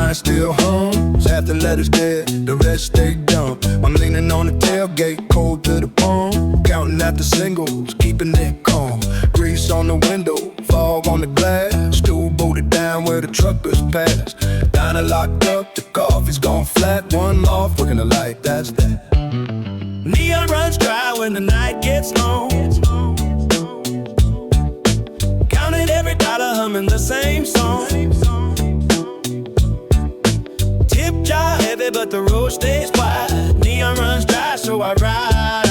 mind still hums. Half the letters dead, the rest stay dumb. I'm leaning on the tailgate, cold to the bone. Counting out the singles, keeping it calm. Grease on the window, fog on the glass. Stool bolted down where the truckers pass. Diner locked up, the coffee's gone flat. One off, working the light, that's that. Neon runs dry when the night gets long. Counted every dollar, humming the same song. Tip jar heavy, but the road stays wide. Neon runs dry, so I ride.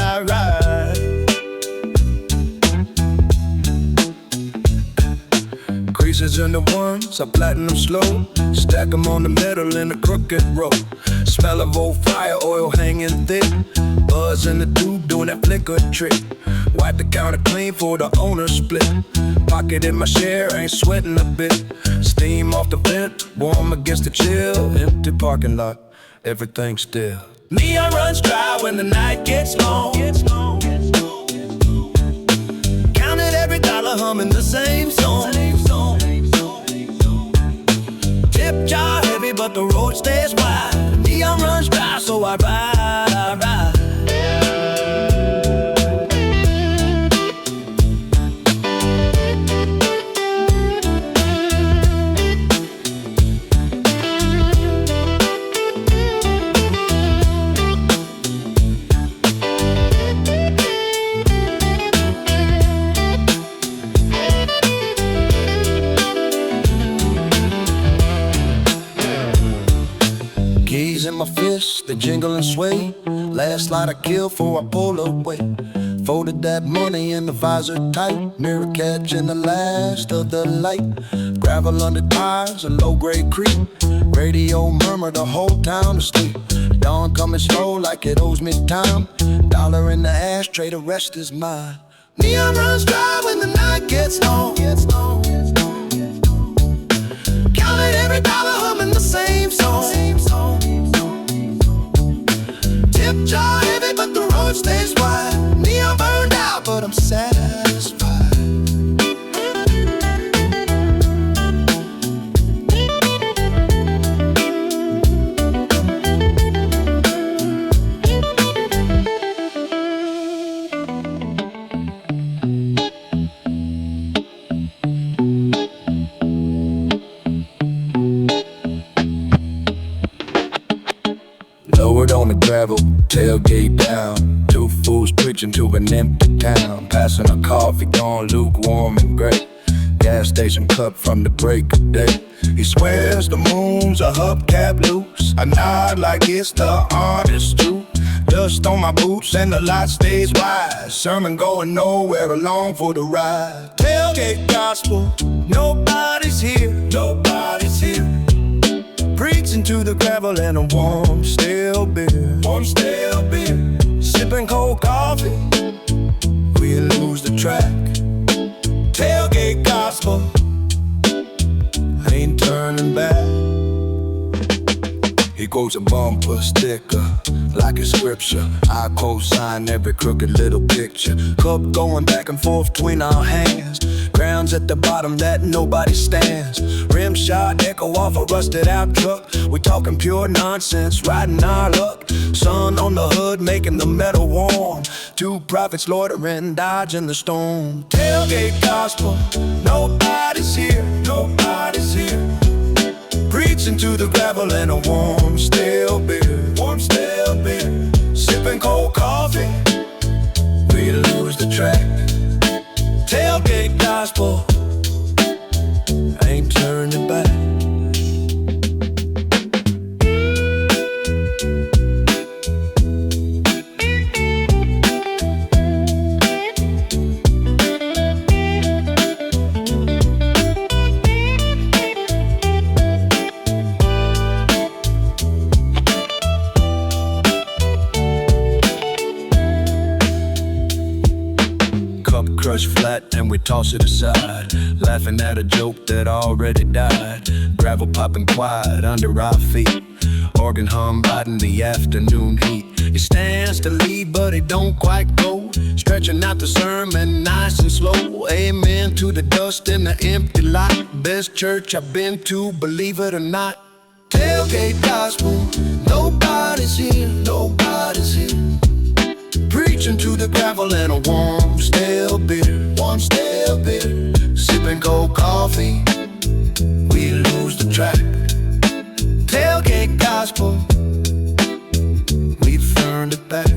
Creases in the ones, I flatten them slow. Stack them on the metal in a crooked row. Smell of old fire oil hanging thick. Buzz in the tube doing that flicker trick. Wipe the counter clean for the owner split. Pocket in my share, ain't sweating a bit. Steam off the vent, warm against the chill. Empty parking lot, everything still. Neon runs dry when the night gets long. Counted every dollar, humming the same song. Tip jar heavy, but the road stays wide. Neon runs dry, so I ride. Keys in my fist, they jingle and sway. Last light I kill before I pull away. Folded that money in the visor tight. Mirror catching the last of the light. Gravel under tires, a low-grade creep. Radio murmur, the whole town asleep. Dawn coming slow like it owes me time. Dollar in the ashtray, the rest is mine. Neon runs dry when the night gets long. Counted every dollar, humming the same song. Tip jar heavy, but the road stays wide. Neon burned out, but I'm satisfied. Lowered on the gravel, tailgate down. Two fools preaching to an empty town. Passing a coffee gone lukewarm and gray. Gas station cup from the break of day. He swears the moon's a hubcap loose. I nod like it's the honest truth. Dust on my boots and the lot stays wide. Sermon going nowhere, along for the ride. Tailgate Gospel, nobody's here. Preaching to the gravel and a warm stale beer. Sipping cold coffee, we lose the track. Tailgate Gospel, ain't turning back. He quotes a bumper sticker like a scripture. I co-sign every crooked little picture. Cup going back and forth between our hands. Ground's at the bottom that nobody stands. Rim shot echo off a rusted out truck. We talking pure nonsense, riding our luck. Sun on the hood making the metal warm. Two prophets loitering, dodging the storm. Tailgate Gospel, nobody's here. Preaching to the gravel and a warm stale beer. Sipping cold coffee, we lose the track. Tailgate Gospel, ain't turning back. Crush flat and we toss it aside, laughing at a joke that already died. Gravel popping quiet under our feet. Organ hum riding the afternoon heat. He stands to lead but he don't quite go. Stretching out the sermon nice and slow. Amen to the dust in the empty lot. Best church I've been to, believe it or not. Tailgate Gospel, nobody's here, nobody's here. Preaching to the gravel and a warm, stale beer, sipping cold coffee, we lose the track. Tailgate Gospel, we've earned it back.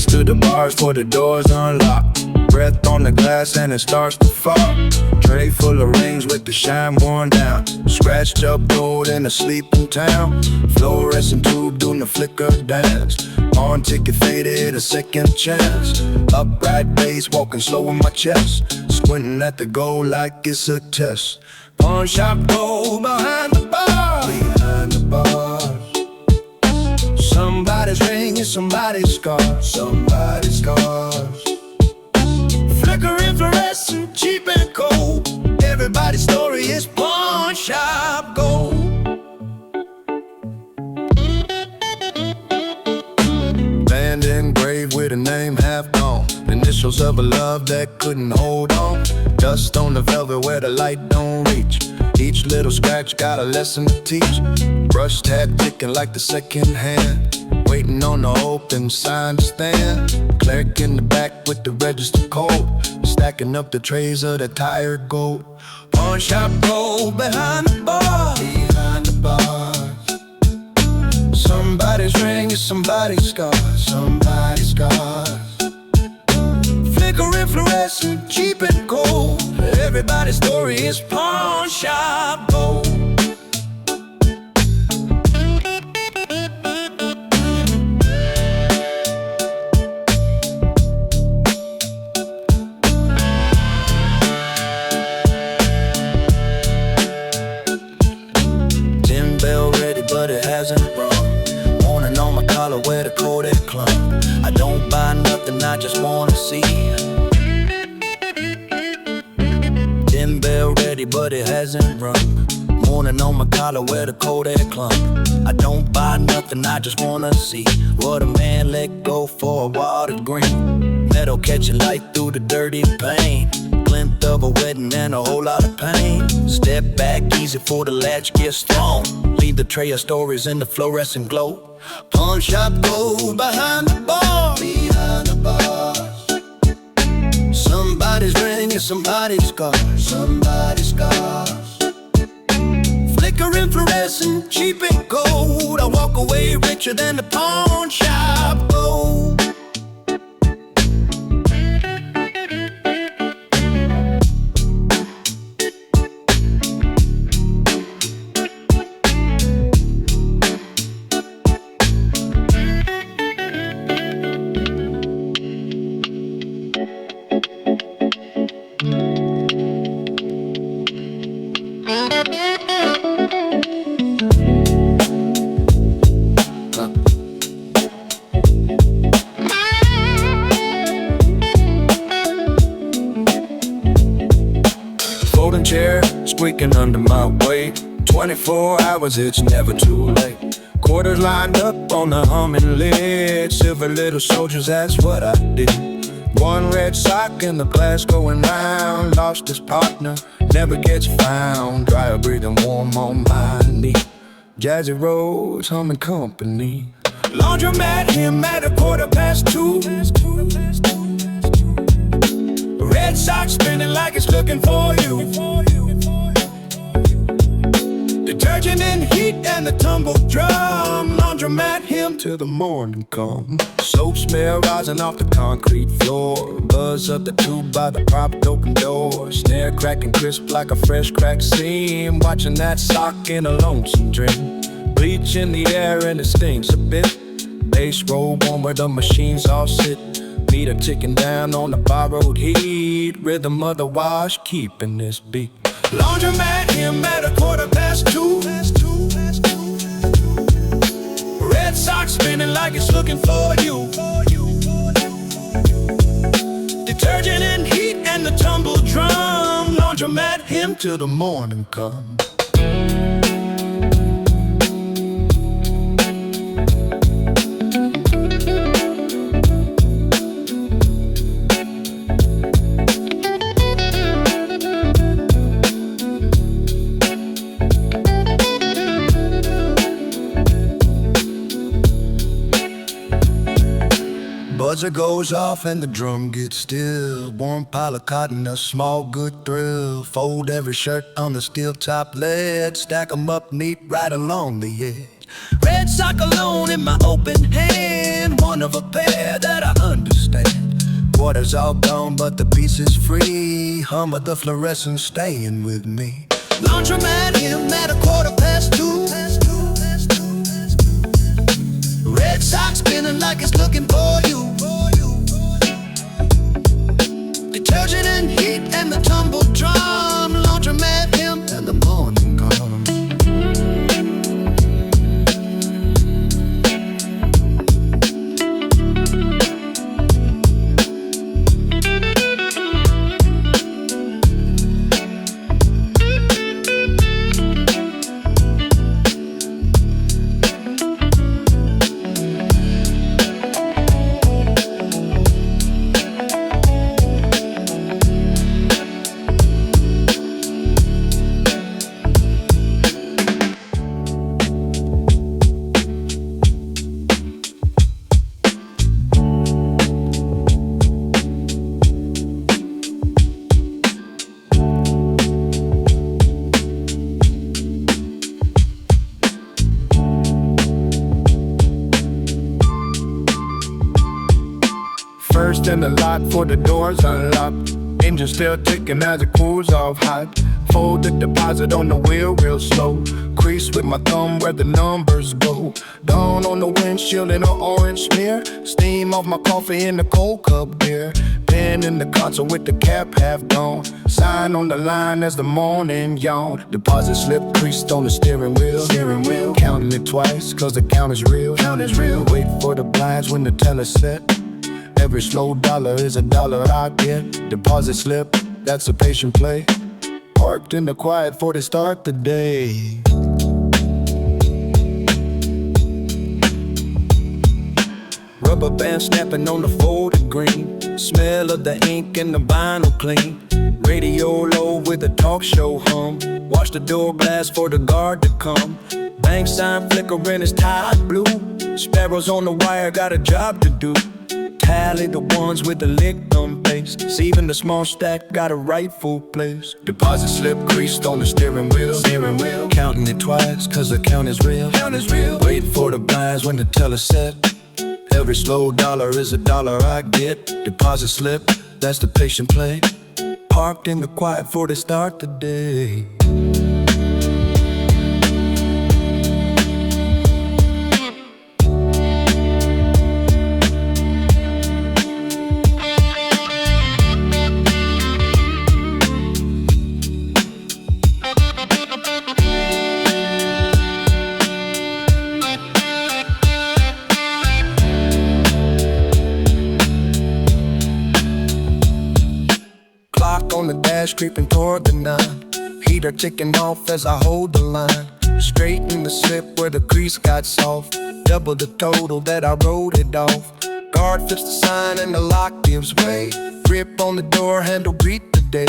To the bars for the doors unlocked. Breath on the glass and it starts to fall. Tray full of rings with the shine worn down. Scratched up gold in a sleeping town. Fluorescent tube doing the flicker dance. On ticket faded, a second chance. Upright bass, walking slow in my chest. Squinting at the gold like it's a test. Pawnshop Gold behind the bar. Behind the bars. Somebody's ring is somebody's scar. Somebody's scars. Flickering fluorescent, cheap and cold. Everybody's story is Pawnshop Gold. Band engraved with a name half gone. Initials of a love that couldn't hold on. Dust on the velvet where the light don't reach. Each little scratch got a lesson to teach. Brush tag ticking like the second hand. Waiting on the open sign to stand. Clerk in the back with the register code. Stacking up the trays of the tired gold. Pawnshop Gold behind the bar. Behind the bars. Somebody's ring is somebody's scar. Somebody's scars. Flickering fluorescent, cheap and cold. Everybody's story is Pawnshop Gold. But it hasn't run. Morning on my collar where the Kodak clung. I don't buy nothing, I just wanna see. Tin bell ready, but it hasn't run. Morning on my collar where the Kodak clung. I don't buy nothing, I just wanna see what a man let go for a water green. Metal catching light through the dirty paint. Glint of a wedding and a whole lot of pain. Step back easy for the latch gets thrown. Leave the tray of stories in the fluorescent glow. Pawnshop Gold behind the bar. Behind the bars. Somebody's ring is somebody's scar. Somebody's scars. Flickering fluorescent, cheap and gold. I walk away richer than the Pawnshop Gold. Folding chair, squeaking under my weight. 24 hours, it's never too late. Quarters lined up on the humming lid. Silver little soldiers, that's what I did. One red sock in the glass going round. Lost his partner, never gets found. Dryer breathing warm on my knee. Jazzy Rhodes humming company. Laundromat Hymn at 2:15. Red socks spinning like it's looking for you. Detergent in heat and the tumble drum. Laundromat Hymn till the morning come. Soap smell rising off the concrete floor. Buzz up the tube by the propped open door. Snare cracking crisp like a fresh cracked seam. Watching that sock in a lonesome dream. Bleach in the air and it stinks a bit. Bass roll on where the machines all sit. Meter ticking down on the borrowed heat. Rhythm of the wash, keeping this beat. Laundromat Hymn at 2:15. Red socks spinning like it's looking for you. Detergent and heat and the tumble drum. Laundromat Hymn till the morning come. Buzzer goes off and the drum gets still. Warm pile of cotton, a small good thrill. Fold every shirt on the steel top lid. Stack 'em up neat right along the edge. Red sock alone in my open hand. One of a pair that I understand. Water's all gone but the piece is free. Hum of the fluorescent staying with me. Laundromat Hymn at 2:15. Red socks spinning like it's looking for you. Detergent and heat and the tumble drum. Laundromat Hymn and the morning come. First in the lot for the doors unlocked. Engine still ticking as it cools off hot. Fold the deposit on the wheel real slow. Crease with my thumb where the numbers go. Dawn on the windshield in an orange smear. Steam off my coffee in the cold cup beer. Pen in the console with the cap half gone. Sign on the line as the morning yawn. Deposit slip creased on the steering wheel. Counting it twice cause the count is real. Wait for the blinds when the teller's set. Every slow dollar is a dollar I get. Deposit slip, that's a patient play. Parked in the quiet for to start the day. Rubber band snapping on the folded green. Smell of the ink and the vinyl clean. Radio low with a talk show hum. Watch the door blast for the guard to come. Bank sign flickering is tide blue. Sparrows on the wire got a job to do. Tally the ones with the licked on face. Even the small stack got a rightful place. Deposit slip creased on the steering wheel. Counting it twice cause the count is real. Wait for the blinds when the teller's set. Every slow dollar is a dollar I get. Deposit slip, that's the patient play. Parked in the quiet for to start the day. On the dash creeping toward the 9. Heater ticking off as I hold the line. Straighten the slip where the crease got soft. Double the total that I wrote it off. Guard flips the sign and the lock gives way. Grip on the door handle, greet the day.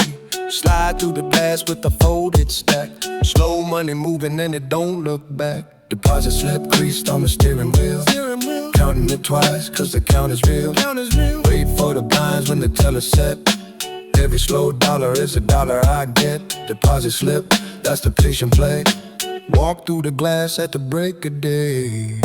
Slide through the glass with the folded stack. Slow money moving and it don't look back. Deposit slip creased on the steering wheel. Counting it twice cause the count is real. Wait for the blinds when the teller's set. Every slow dollar is a dollar I get. Deposit slip, that's the patient play. Walk through the glass at the break of day.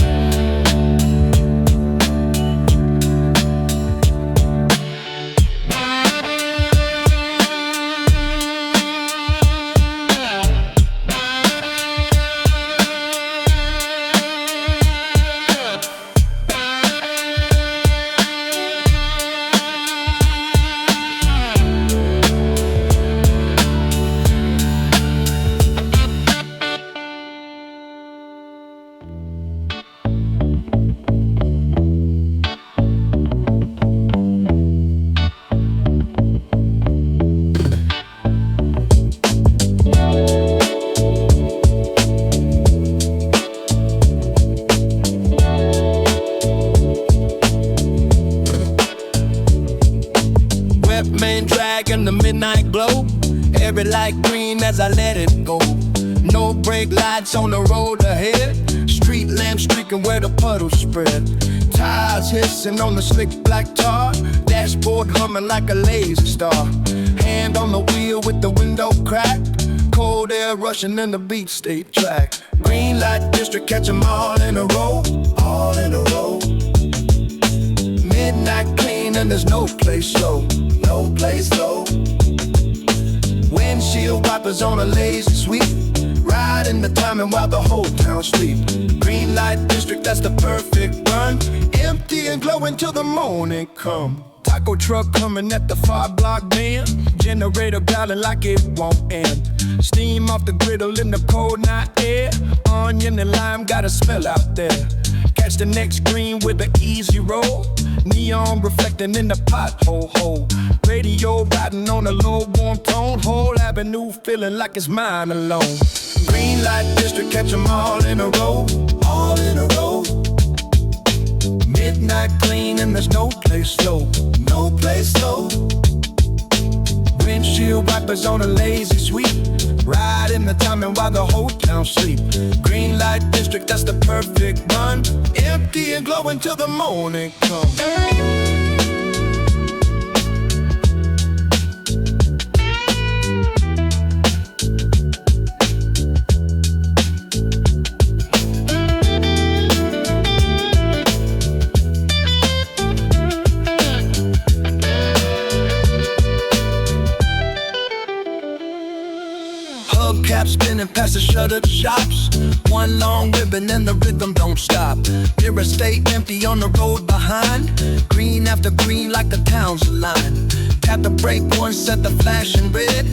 in the midnight glow. Every light green as I let it go. No brake lights on the road ahead. Street lamps streaking where the puddles spread. Tires hissing on the slick black tar. Dashboard humming like a lazy star. Hand on the wheel with the window cracked. Cold air rushing in the beat state track. Green light district, catch 'em all in a row. All in a row. Midnight clean and there's no place slow. No place slow. Windshield wipers on a lazy sweep. Riding the timing while the whole town sleep. Green light district, that's the perfect run. Empty and glowing till the morning come. Taco truck coming at the 5-block bend. Generator growling like it won't end. Steam off the griddle in the cold night air. Onion and lime got a smell out there. Catch the next green with an easy roll. Neon reflecting in the pothole hole. Radio riding on a low warm tone. Whole avenue feeling like it's mine alone. Green light district, catch 'em all in a row. All in a row. Midnight clean and there's no place slow. No place slow. Windshield wipers on a lazy sweep. Riding the timing while the whole town sleep. Green light district, that's the perfect run. Empty and glowing till the morning comes. Hubcap spinning past the shuttered shops. One long ribbon and the rhythm don't stop. Mirror stay empty on the road behind. Green after green like the town's aligned. Tap the brake once, set the flashing red.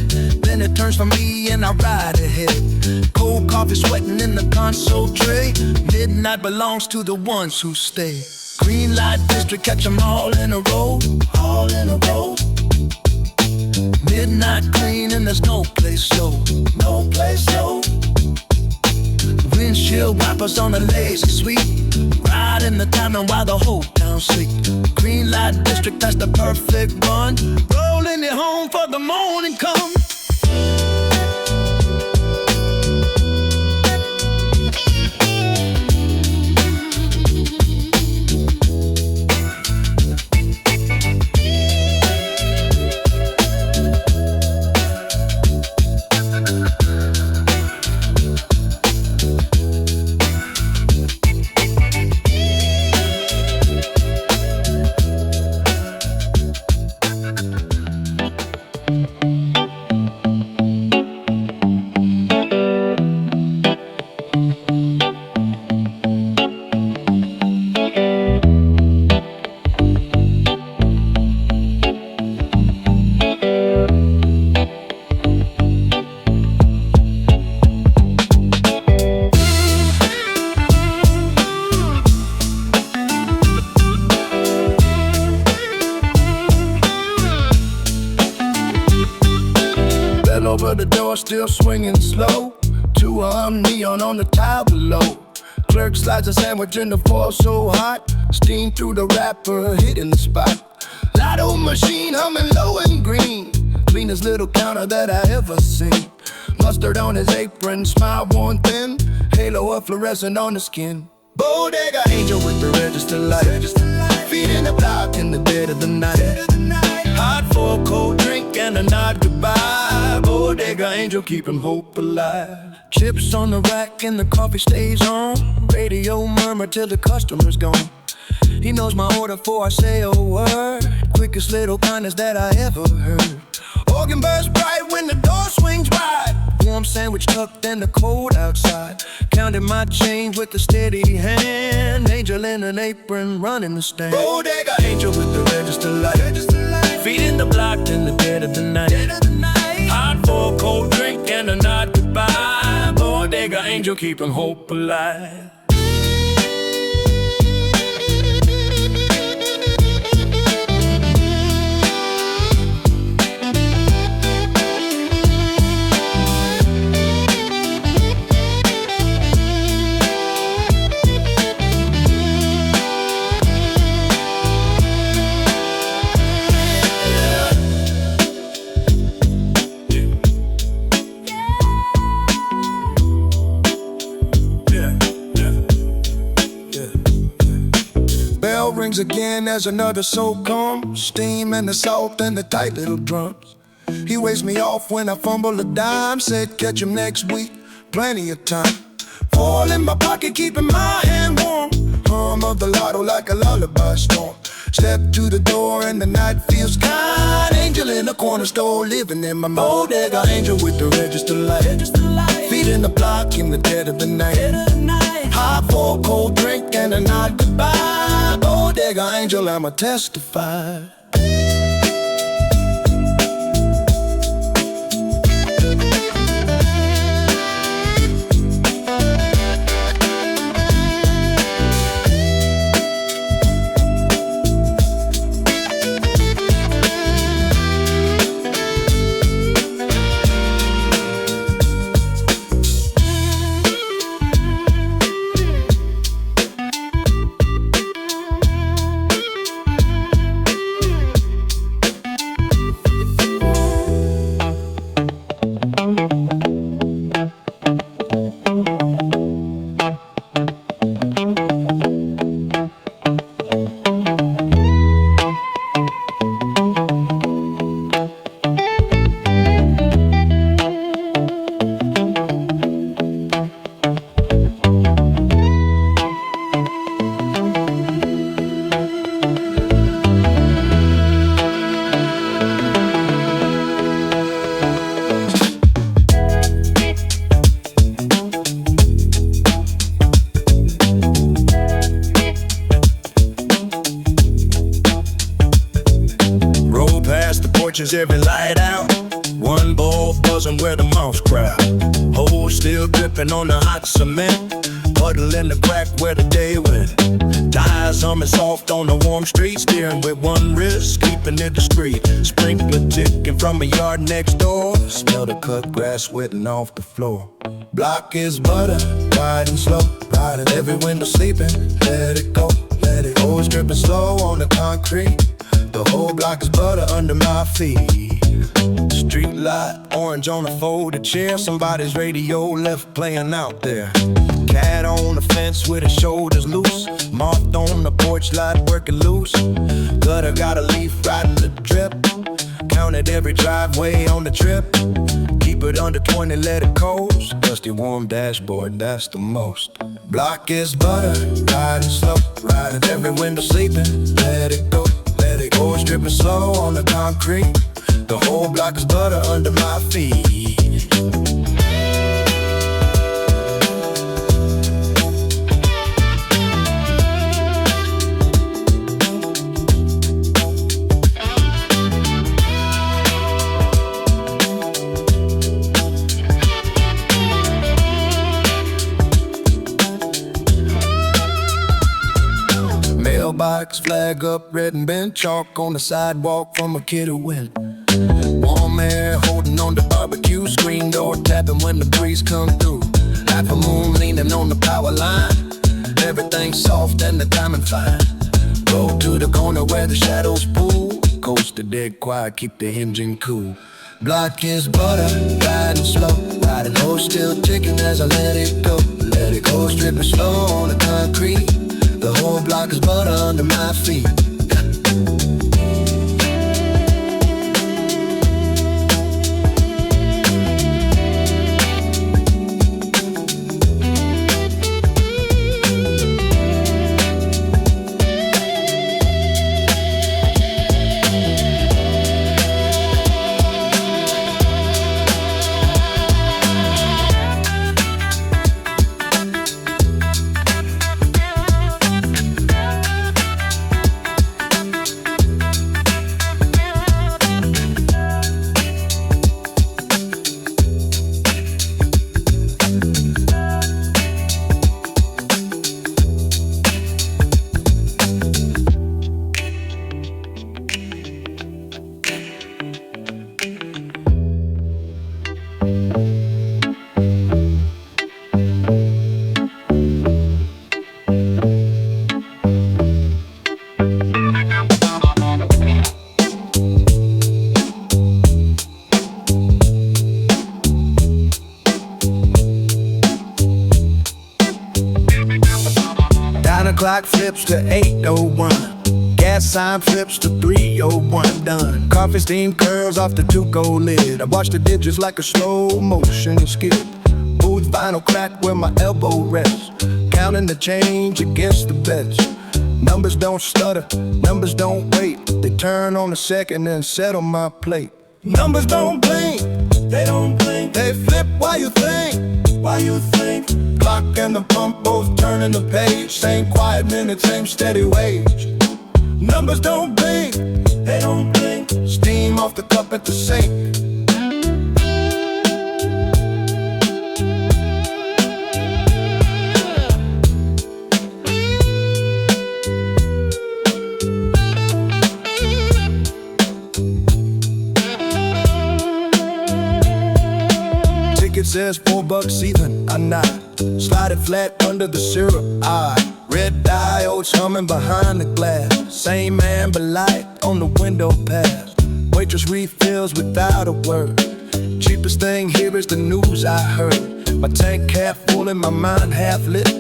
Then it turns for me and I ride ahead. Cold coffee sweating in the console tray. Midnight belongs to the ones who stay. Green light district, catch 'em all in a row. All in a row. Midnight clean and there's no place slow. No place slow. Windshield wipers on a lazy sweep. Riding the timing while the whole town sleep. Green light district, that's the perfect run. Rolling it home for the morning come. Over the door, still swinging slow. 2 neon on the tile below. Clerk slides a sandwich in the foil so hot. Steam through the wrapper, hitting the spot. Lotto machine humming low and green. Cleanest little counter that I ever seen. Mustard on his apron, smile worn thin. Halo of fluorescent on the skin. Bodega Angel with the register light. Feet in the block in the dead of the night. Hot for a cold drink and a nod goodbye. Bodega Angel, keeping hope alive. Chips on the rack and the coffee stays on. Radio murmur till the customer's gone. He knows my order before I say a word. Quickest little kindness that I ever heard. Organ bursts bright when the door swings wide. Warm sandwich tucked in the cold outside. Counting my change with a steady hand. Angel in an apron running the stand. Bodega Angel with the register light. Feet in the block in the dead of the night. Hot for a cold drink and a nod goodbye. Bodega Angel, keeping hope alive. rings again as another soul comes. Steam and the salt and the tight little drums. He waves me off when I fumble a dime. Said catch him next week, plenty of time. Fall in my pocket, keeping my hand warm. Hum of the lotto like a lullaby storm. Step to the door and the night feels kind. Angel in the corner store, living in my Bodega Angel with the register light. Feet in the block in the dead of the night. Hot for a cold drink and a nod goodbye. Bodega Angel, I'ma testify. Every light out, one ball buzzing where the mouse crowd. Hose still dripping on the hot cement, puddle in the crack where the day went. Tires humming soft on the warm street, steering with one wrist, keeping it discreet. Sprinkler ticking from a yard next door, smell the cut grass wetting off the floor. Block is butter, riding slow, riding every window sleeping. Let it go, let it go. Hose dripping slow on the concrete. The whole block is butter under my feet. Street light, orange on a folded chair. Somebody's radio left playing out there. Cat on the fence with his shoulders loose. Moth on the porch light working loose. Gutter got a leaf riding the drip. Counted every driveway on the trip. Keep it under 20, let it coast. Dusty warm dashboard, that's the most. Block is butter, riding slow, riding every window sleeping. Let it go. Let it go, dripping slow on the concrete. The whole block is butter under my feet. Mailbox flag up, red and bent. Chalk on the sidewalk from a kid who went. Warm air holding on the barbecue. Screen door tapping when the breeze come through. Half a moon leaning on the power line. Everything soft and the timing fine. Roll to the corner where the shadows pool. Coast to dead quiet, keep the engine cool. Block is butter, riding slow. Riding hose still ticking as I let it go. Let it go, dripping slow on the concrete. The whole block is butter under my feet. clock flips to 8:01. Gas sign flips to 3:01. Done. Coffee steam curls off the two-go lid. I watch the digits like a slow motion skip. Booth vinyl crack where my elbow rests. Counting the change against the bets. Numbers don't stutter, numbers don't wait. They turn on the second and set on my plate. Numbers don't blink, they don't blink. They flip while you think. Clock and the pump both turning the page. Same quiet minute, same steady wage. Numbers don't blink, they don't blink. Steam off the cup at the sink. It says $4 even, I nod. Slide it flat under the syrup, red diodes humming behind the glass. Same amber light on the window pass. Waitress refills without a word. Cheapest thing here is the news I heard. My tank half full and my mind half lit.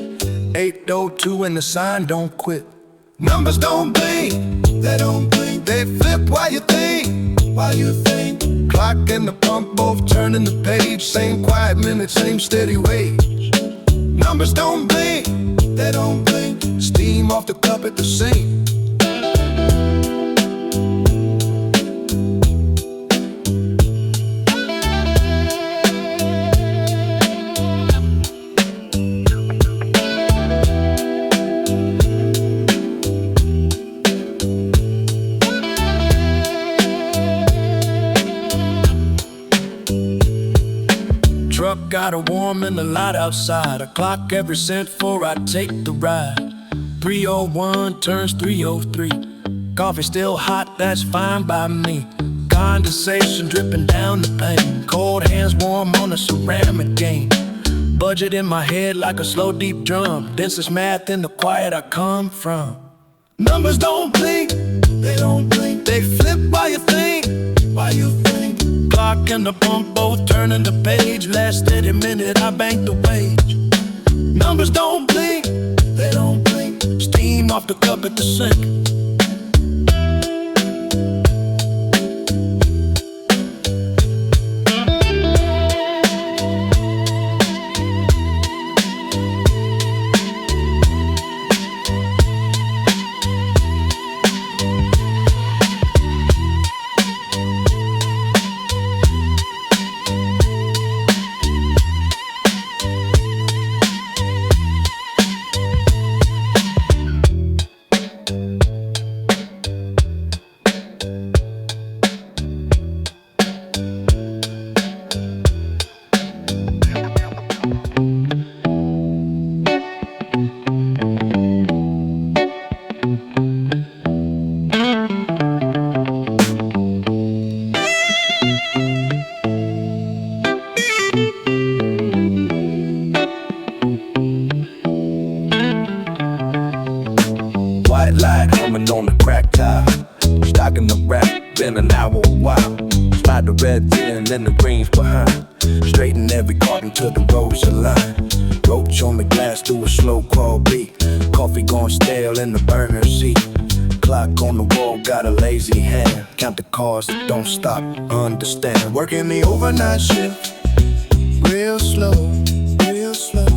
8:02 and the sign don't quit. Numbers don't blink, they don't blink. They flip while you think. Clock and the pump both turning the page. Same quiet minute, same steady wage. Numbers don't blink, they don't blink. Steam off the cup at the sink. Truck got a warm in the light outside. I clock every cent before I take the ride. 3:01 turns 3:03. Coffee still hot, that's fine by me. Condensation dripping down the pane. Cold hands warm on a ceramic game. Budget in my head like a slow deep drum. Densest math in the quiet I come from. Numbers don't blink, they don't blink. They flip while you think. Clock and the pump both turning the page. Last steady minute I bank the wage. Numbers don't blink, they don't blink. Steam off the cup at the sink. And the greens behind. Straighten every carton till the rows align. Roach on the glass to a slow crawl beat. Coffee gone stale in the burner seat. Clock on the wall got a lazy hand. Count the cars that don't stop, understand. Working the overnight shift. Real slow, real slow.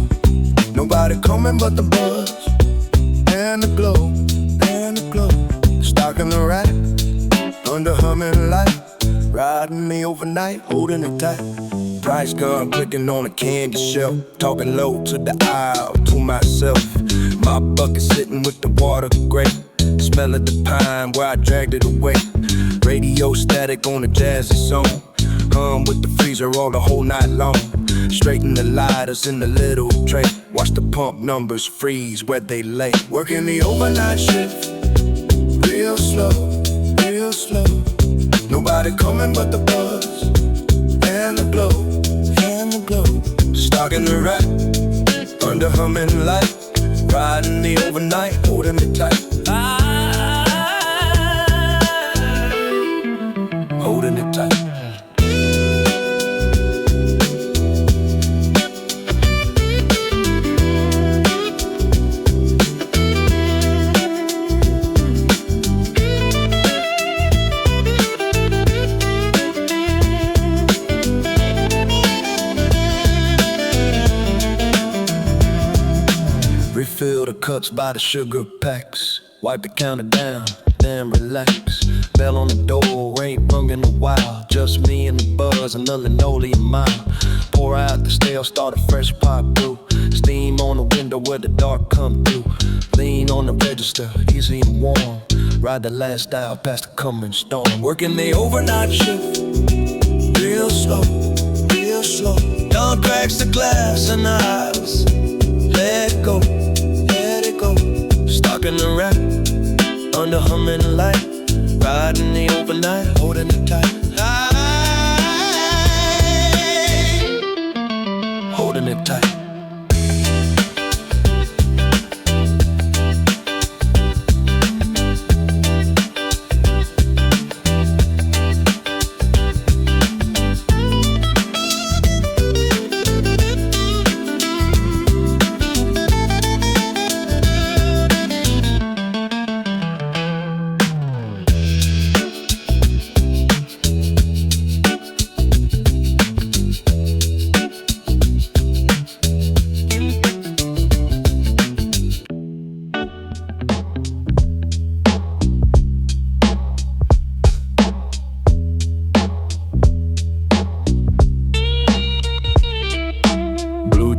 Nobody coming but the buzz and the glow, and the glow. Stock in the rack, under humming light. Riding me overnight, holding it tight. Price gun clicking on a candy shelf. Talking low to the aisle, to myself. My bucket sitting with the water great. Smell of the pine where I dragged it away. Radio static on a jazzy song. Hum with the freezer all the whole night long. Straighten the lighters in the little tray. Watch the pump numbers freeze where they lay. Working the overnight shift. Real slow, real slow. Nobody coming but the buzz and the glow, and the glow. Stock in the rack, under humming light. Riding the overnight, holding it tight. Holding it tight. Refill the cups by the sugar packs. Wipe the counter down, then relax. Bell on the door, ain't rung in a while. Just me and the buzz and the linoleum mile. Pour out the stale, start a fresh pot brew. Steam on the window where the dark come through. Lean on the register, easy and warm. Ride the last dial past the coming storm. Working the overnight shift, real slow, real slow. Dawn cracks the glass in the house. Let it go, let it go. Stuck in the rack, under humming light. Riding the overnight, holding it tight. Holding it tight.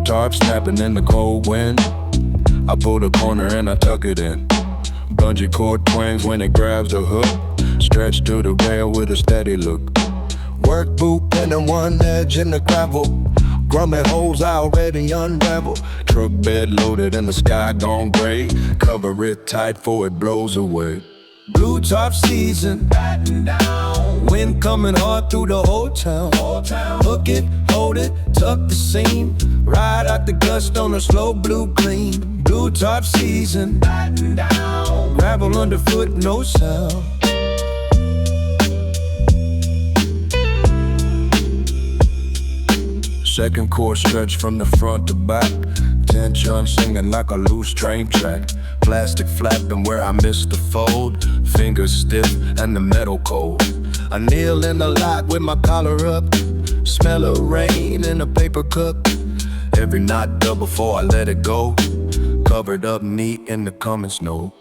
Tarp snapping in the cold wind. I pull the corner and I tuck it in. Bungee cord twings when it grabs the hook. Stretch to the rail with a steady look. Work boot pinning one edge in the gravel. Grummet holes already unraveled. Truck bed loaded and the sky gone gray. Cover it tight before it blows away. Blue tarp season, batten down. Wind coming hard through the whole town. Hook it, hold it, tuck the seam. Ride out the gust on a slow blue gleam. Blue tarp season, batten down. Gravel underfoot, no sound. Second chord stretch from the front to back. Tension singing like a loose train track. Plastic flapping where I missed the fold. Fingers stiff and the metal cold. I kneel in the lot with my collar up. Smell of rain in a paper cup. Every knot done before I let it go. Covered up neat in the coming snow.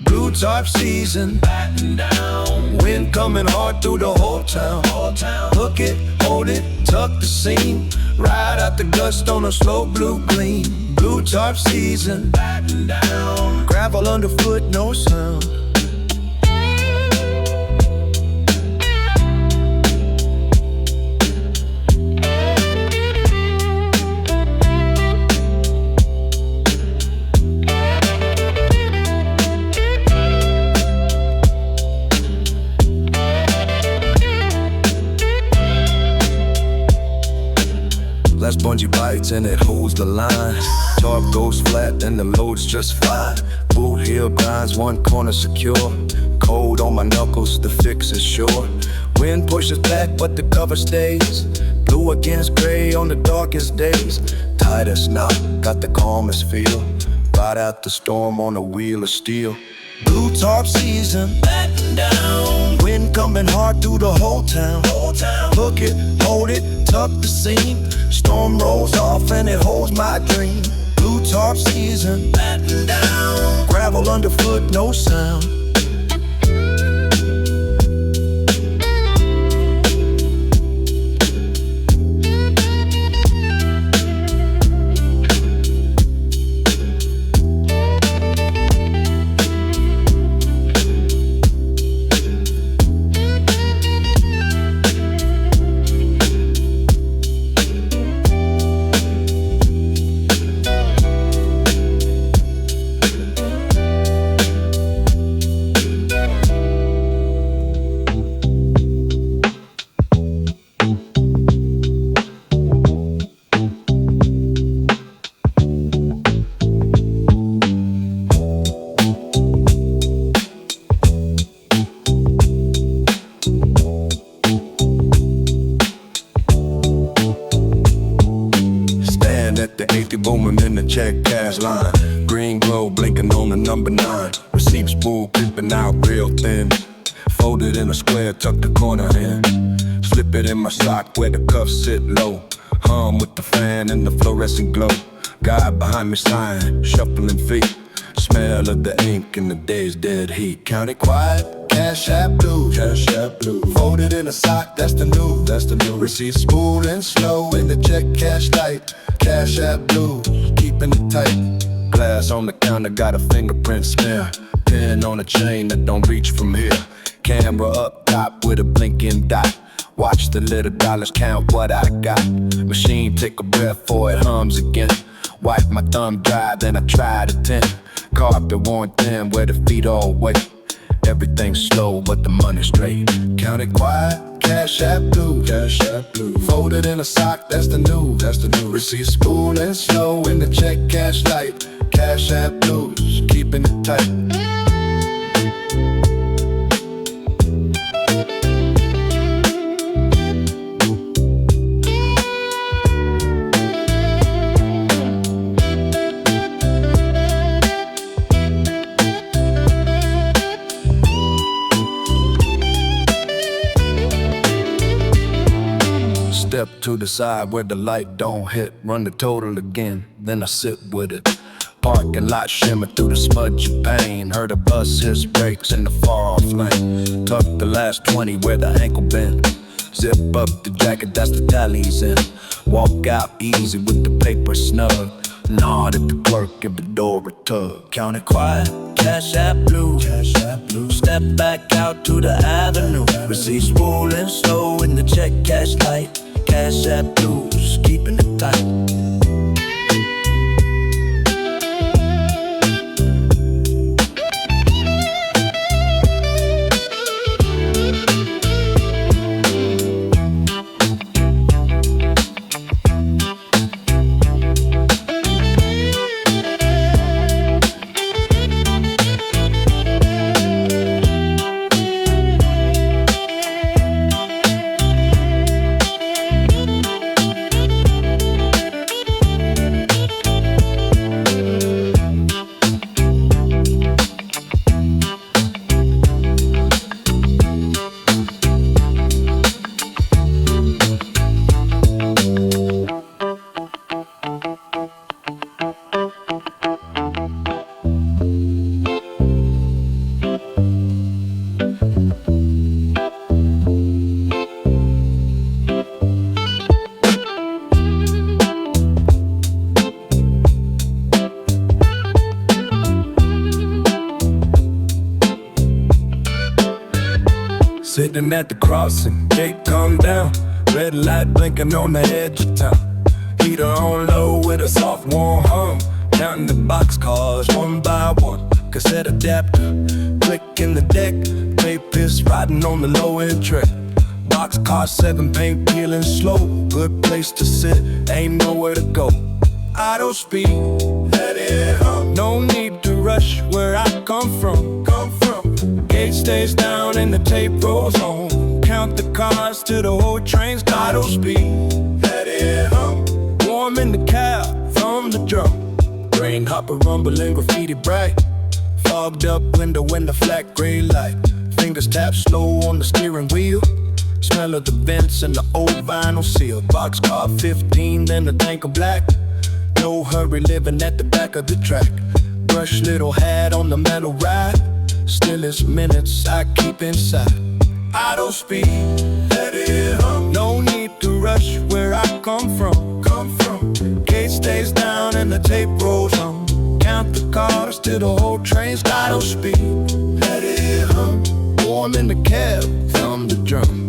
Blue tarp season, batten down. Wind coming hard through the whole town. Hook it, hold it, tuck the seam. Ride out the gust on a slow blue gleam. Blue tarp season, batten down. Gravel underfoot, no sound. Last bungee bites and it holds the line. Tarp goes flat and the load's just fine. Boot heel grinds, one corner secure. Cold on my knuckles, the fix is sure. Wind pushes back but the cover stays. Blue against gray on the darkest days. Tightest knot, got the calmest feel. Ride out the storm on a wheel of steel. Blue tarp season, batten down. Wind coming hard through the whole town. Hook it, hold it, tuck the seam. Storm rolls off and it holds my dream. Blue tarp season, batten down. Gravel underfoot, no sound. Booming in the check cash line. Green glow blinking on the number 9. Receipt spool creeping out real thin. Folded in a square, tuck the corner in. Slip it in my sock where the cuffs sit low. Hum with the fan and the fluorescent glow. Guy behind me sighing, shuffling feet. Smell of the ink in the day's dead heat. County quiet, cash app blue, cash app blue. Folded in a sock, that's the new, that's the new. Receipt smooth and slow in the check cash light. Cash app blue, keeping it tight. Glass on the counter, got a fingerprint smear. Pin on a chain that don't reach from here. Camera up top with a blinking dot. Watch the little dollars count what I got. Machine take a breath before it hums again. Wipe my thumb dry, then I try to 10. Carpet worn thin where the feet all wet. Everything's slow but the money's straight. Count it quiet, cash app blue, cash app blue. Folded in a sock, that's the new, that's the new. Receipt smooth and slow in the check cash light. Cash app blues, keeping it tight. Step to the side where the light don't hit. Run the total again, then I sit with it. Parking lot shimmer through the smudge of pain. Heard a bus his brakes in the far off lane. Tuck the last 20 where the ankle bend. Zip up the jacket, that's the tallies in. Walk out easy with the paper snug. Nod at the clerk, give the door a tug. Count it quiet, cash app blue, cash app blue. Step back out to the avenue. Receipts rolling slow in the check cash light. Cash app blues, keeping it tight. Sitting at the crossing, gate come down. Red light blinking on the edge of town. Heater on low with a soft warm hum. Counting the boxcars one by one. Cassette adapter, click in the deck. Papers riding on the low end track. Boxcar 7, paint peeling slow. Good place to sit, ain't nowhere to go. Auto speed, let it hum. No need to rush where I come from. Gate stays down and the tape rolls on. Count the cars till the whole train's got auto speed. Let it hum. Warm in the cab from the drum. Rain hopper rumbling, graffiti bright. Fogged up window in the flat gray light. Fingers tap slow on the steering wheel. Smell of the vents and the old vinyl seal. Boxcar 15, then the tank of black. No hurry living at the back of the track. Brush little hat on the metal ride. Still it's minutes I keep inside. Auto speed, let it hum. No need to rush where I come from. Gate stays down and the tape rolls on. Count the cars till the whole train's got auto speed. Let it hum. Warm in the cab from the drum.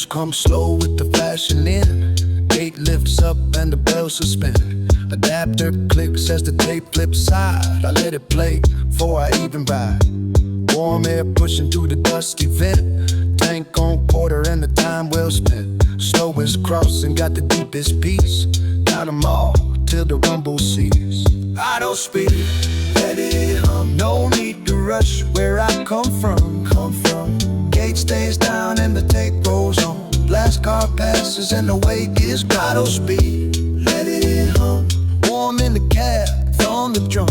Come slow with the fashion in. Gate lifts up and the bells suspend. Adapter clicks as the tape flips side. I let it play before I even ride. Warm air pushing through the dusty vent. Tank on quarter and the time well spent. Snow is crossing, got the deepest peace. Count them all till the rumble ceases. Auto speed, let it hum. No need to rush where I come from. Gate stays down and the tape rolls on. Blast car passes and the wake is throttle speed. Let it in hum. Warm in the cab, on the drum.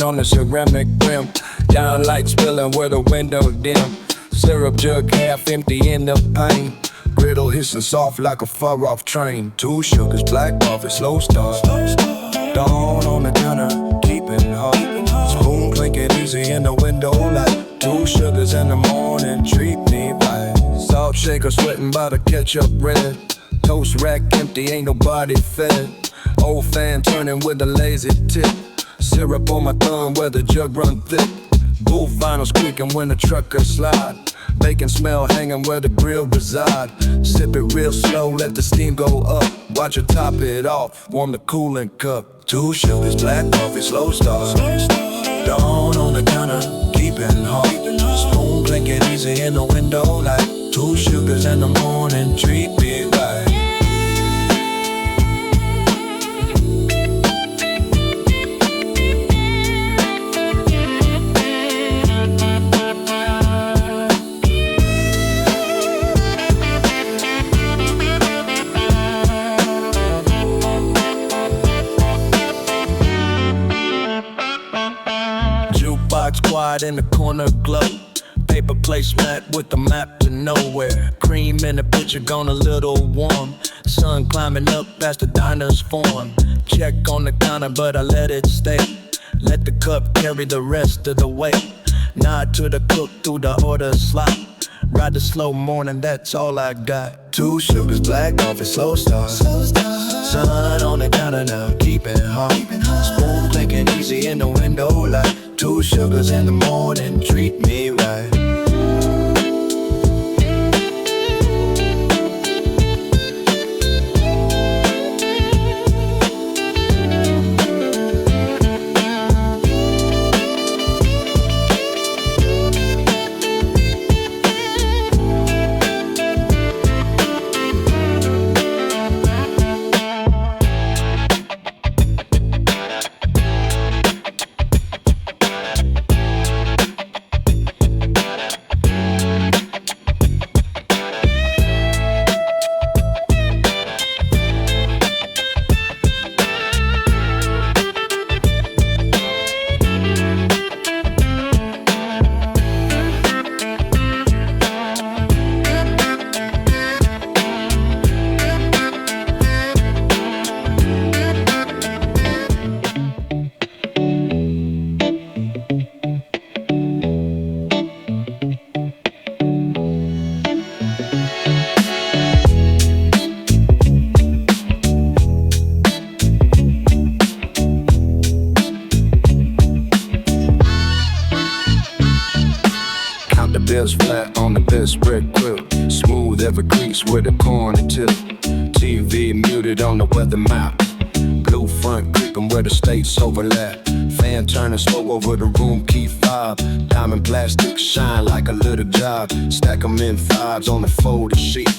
On the ceramic rim, down light spilling where the window dim. Syrup jug half empty in the pane. Griddle hissing soft like a far-off train. Two sugars, black coffee, slow start. Dawn on the counter, keeping hot. Spoon clinking easy in the window light. Two sugars in the morning, treat me right. Salt shaker sweating by the ketchup red. Toast rack empty, ain't nobody fed. Old fan turning with a lazy tip. Syrup on my thumb where the jug run thick. Booth vinyl squeaking when the trucker slide. Bacon smell hanging where the grill reside. Sip it real slow, let the steam go up. Watch it top it off, warm the cooling cup. Two sugars, black coffee, slow start. Dawn on the counter, keeping hot. Spoon clinking easy in the window light. Two sugars in the morning, treat me right. Quiet in the corner glow. Paper placemat with the map to nowhere. Cream in the picture gone a little warm. Sun climbing up past the diner's form. Check on the counter but I let it stay. Let the cup carry the rest of the weight. Nod to the cook through the order slot. Ride the slow morning, that's all I got. Two sugars, black coffee, slow start. Sun on the counter now, keep it hot. Spoon clinking easy in the window light. Two sugars in the morning, treat me right. Bills flat on the bedspread quilt. Smooth every crease with a corner tip. TV muted on the weather map. Blue front creeping where the states overlap. Fan turning slow over the room, key fob. Diamond plastic shine like a little job. Stack 'em in fives on the folded sheet.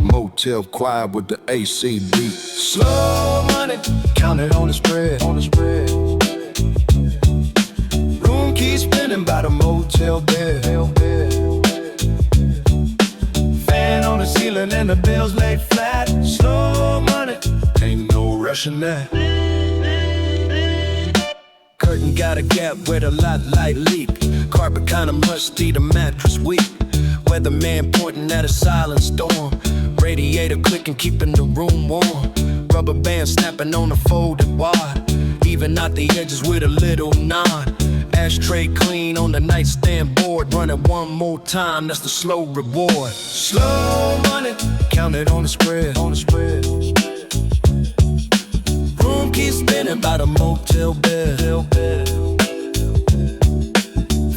Motel quiet with the AC beat. Slow money, count it on the spread. Room keys spinning by the motel bed. Fan on the ceiling and the bills laid flat. Slow money, ain't no rushing that. Curtain got a gap where the light leak. Carpet kinda musty, the mattress weak. Weatherman pointing at a silent storm. Radiator clicking, keeping the room warm. Rubber band snapping on the folded wad. even out the edges with a little nod. Ashtray clean on the nightstand board, run it one more time, that's the slow reward. Slow money, count it on the spread, on the spread. Room keeps spinning by the motel bed.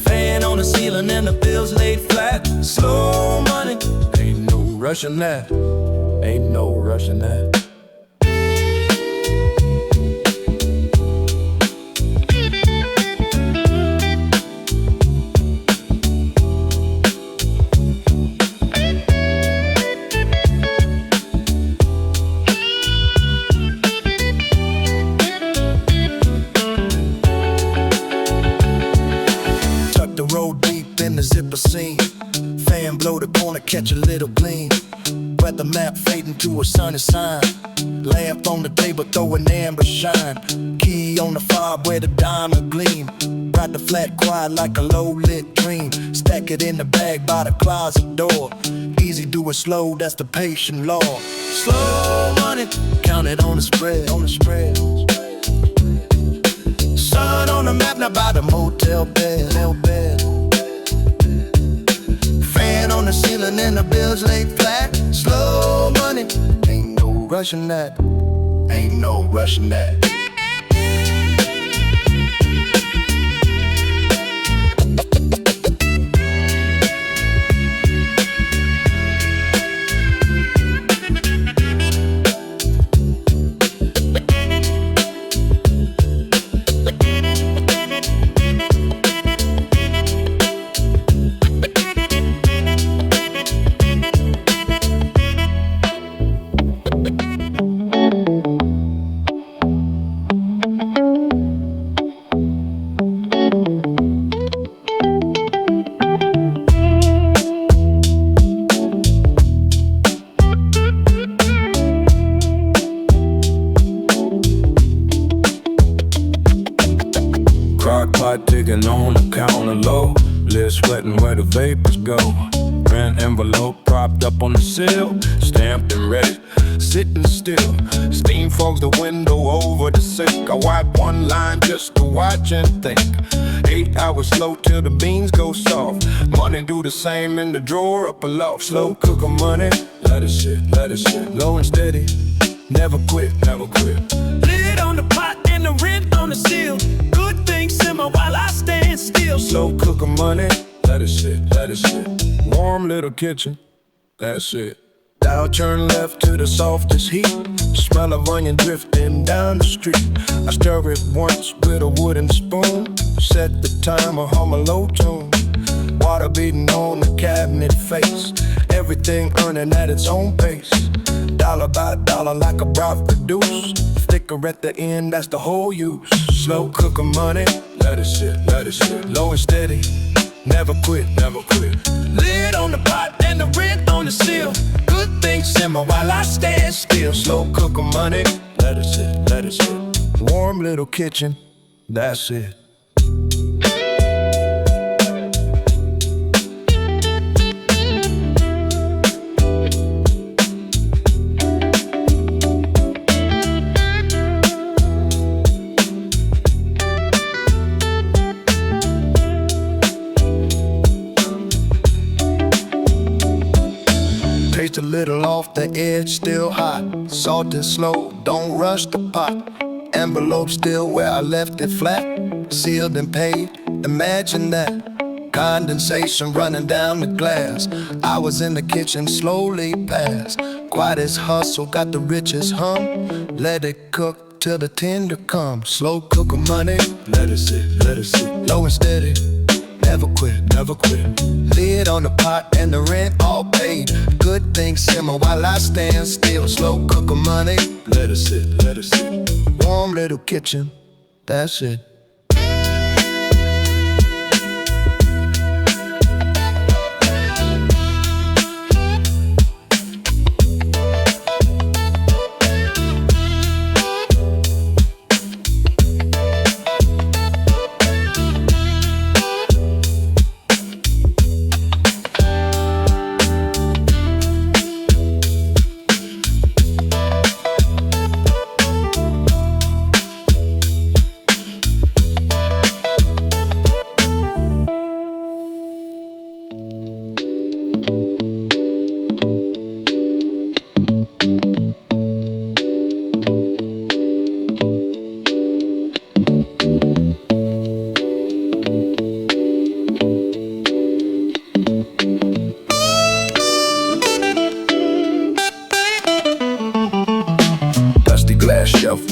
Fan on the ceiling and the bills laid flat. Slow money, ain't no rushing that, ain't no rushing that. Zipper scene, fan blow the corner, catch a little gleam. Weather map fading to a sunny sign. Lamp on the table, throw an amber shine. Key on the fob where the diamond gleam. Ride the flat quiet like a low lit dream. Stack it in the bag by the closet door. Easy do it slow, that's the patient law. Slow money, count it on the spread, on the spread. Sun on the map, now by the motel bed. On the ceiling and the bills laid flat. Slow money, ain't no rushing that, ain't no rushing that. Ticking on the counter low, lid sweating where the vapors go. Rent envelope propped up on the sill, stamped and ready, sitting still. Steam fogs the window over the sink. I wipe one line just to watch and think. 8 hours slow till the beans go soft. Money do the same in the drawer up aloft. Slow cooker money, let it sit, let it sit. Low and steady, never quit, never quit. Lid on the pot and the rent on the seal. Good things simmer while I stand still. Slow cooker money, let it sit, let it sit. Warm little kitchen, that's it. Dial turn left to the softest heat. Smell of onion drifting down the street. I stir it once with a wooden spoon. Set the timer, hum a low tune. Water beating on the cabinet face. Everything earning at its own pace. Dollar by dollar like a broth produced. Thicker at the end, that's the whole use. Slow cooker money, let it sit, let it sit. Low and steady, never quit, never quit. Lid on the pot and the rent on the seal. Good things simmer while I stand still. Slow cooker money, let it sit, let it sit. Warm little kitchen, that's it. Taste a little off the edge, still hot. Salt is slow, don't rush the pot. Envelope still where I left it flat. Sealed and paid, imagine that. Condensation running down the glass. Hours in the kitchen slowly pass. Quiet as hustle, got the richest hum. Let it cook till the tender comes. Slow cooker money, let it sit, let it sit. Low and steady, never quit, never quit. Lid on the pot and the rent all paid. Good things simmer while I stand still. Slow cooker money, let it sit, let it sit. Warm little kitchen, that's it.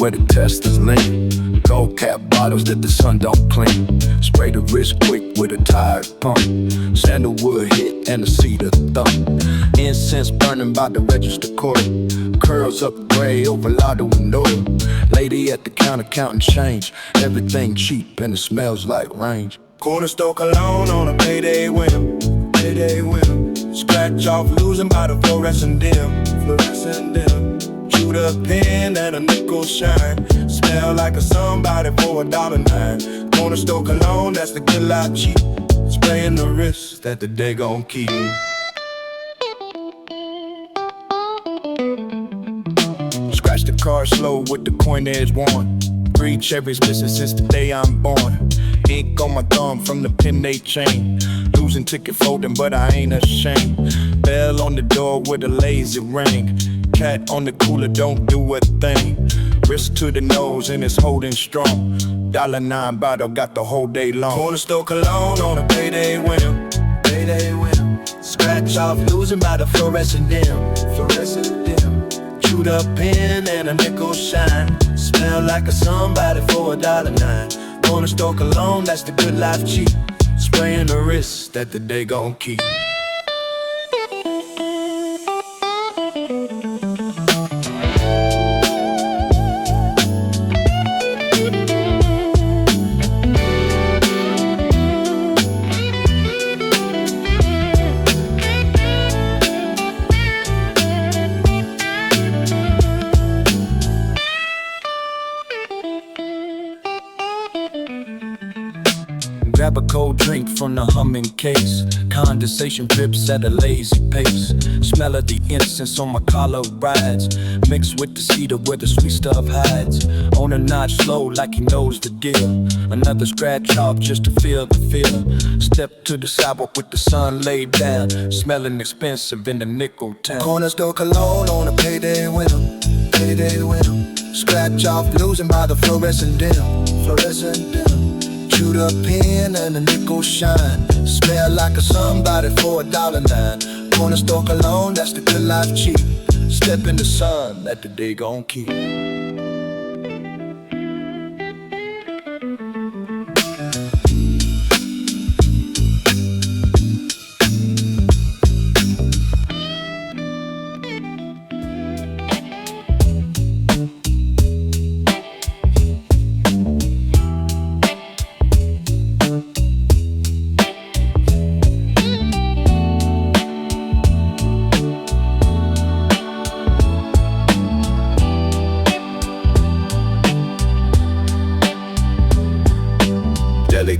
where the testers lean. Gold cap bottles that the sun don't clean. Spray the wrist quick with a tired pump. Sandalwood hit and a cedar thump. Incense burning by the register court. Curls up gray over lotto and oil. Lady at the counter counting change. Everything cheap and it smells like range. Corner store cologne on a payday whim. Payday whim. Scratch off losing by the fluorescent dim. Fluorescent dim. Chewed up pen and a nickel shine. Smell like a somebody for $1.09. Corner store cologne, that's the good life cheap. Spraying the wrist that the day gon' keep. Scratch the car slow with the coin edge worn. 3 cherries missing since the day I'm born. Ink on my thumb from the pen they chain. Losing ticket folding, but I ain't ashamed. Bell on the door with a lazy ring. Cat on the cooler, don't do a thing. Wrist to the nose and it's holding strong. $1.09 bottle, got the whole day long. Corner store cologne on a payday whim. Payday whim. Scratch off losing by the fluorescent dim. Fluorescent dim. Chewed up pen and a nickel shine. Smell like a somebody for $1.09. Corner store cologne, that's the good life cheap. Spraying the wrist that the day gon' keep. Grab a cold drink from the humming case. Condensation drips at a lazy pace. Smell of the incense on my collar rides. Mixed with the cedar where the sweet stuff hides. On a notch slow like he knows the deal. Another scratch off just to feel the feel. Step to the sidewalk with the sun laid down. Smelling expensive in the nickel town. Corner store cologne on a payday whim. Payday whim. Scratch off losing by the fluorescent dim. Fluorescent dim. Chewed up pen and a nickel shine. Smell like a somebody for $1.09. Corner store cologne, that's the good life cheap. Step in the sun, that the day gon' keep.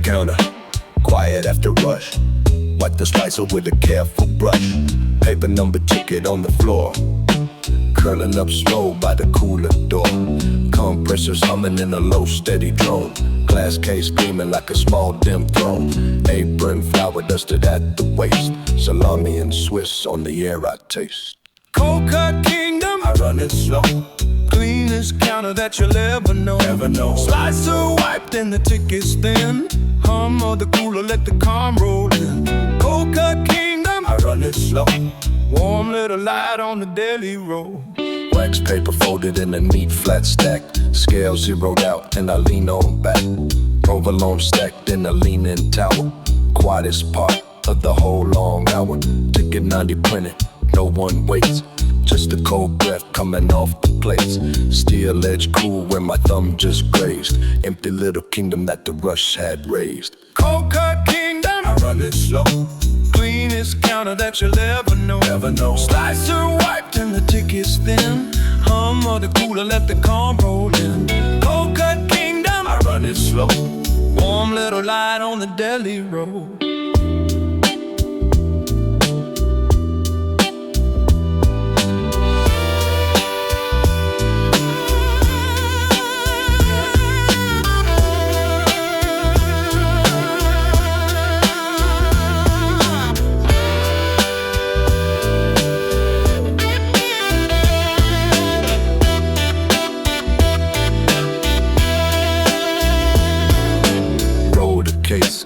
Counter, quiet after rush. Wipe the slicer with a careful brush. Paper number ticket on the floor. Curling up slow by the cooler door. Compressors humming in a low steady drone. Glass case gleaming like a small dim throne. Apron flour dusted at the waist. Salami and Swiss on the air I taste. Cold cut kingdom, I run it slow. cleanest counter that you'll ever know. Slicer wiped and the ticket's thin. Hum of the cooler, let the calm roll in. Cold cut kingdom, I run it slow. warm little light on the deli roll. Wax paper folded in a neat flat stack. Scale zeroed out and I lean on back. Provolone stacked in a leaning tower. Quietest part of the whole long hour. Ticket 90 printed, no one waits. Just a cold breath coming off the plates. Steel edge cool where my thumb just grazed. Empty little kingdom that the rush had raised. Cold cut kingdom, I run it slow. cleanest counter that you'll ever know. Slicer wiped and the ticket's thin. Hum of the cooler, let the calm roll in. Cold cut kingdom, I run it slow. warm little light on the deli roll.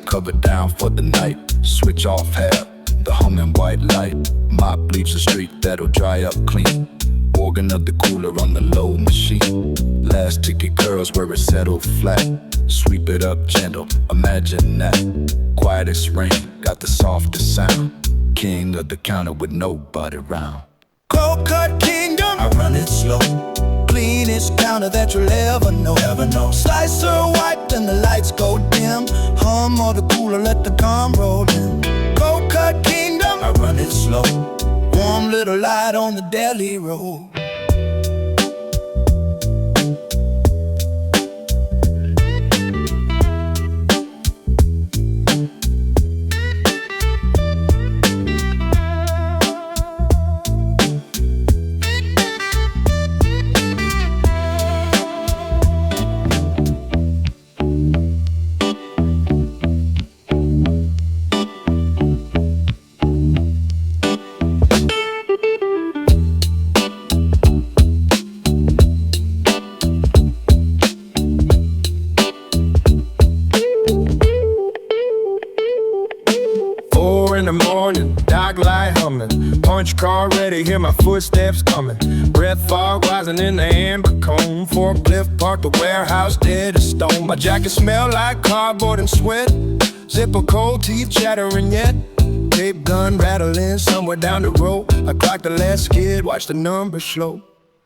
Covered down for the night, switch off half, the humming white light. Mop leaves the street that'll dry up clean. organ of the cooler on the low machine. Last ticket curls where it settled flat. Sweep it up gentle, imagine that. Quietest rain, got the softest sound. King of the counter with nobody round. Cold cut kingdom, I run it slow. Cleanest counter that you'll ever know. Slicer white, then the lights go dim. Hum or the cooler, let the gum roll in. Cold cut kingdom, I run it slow. Warm little light on the deli road. Punch car ready, hear my footsteps coming. Breath fog rising in the amber cone. Forklift parked the warehouse dead as stone. My jacket smell like cardboard and sweat. Zipper cold, teeth chattering yet. Tape gun rattling somewhere down the road. I clocked the last skid, watch the numbers slow.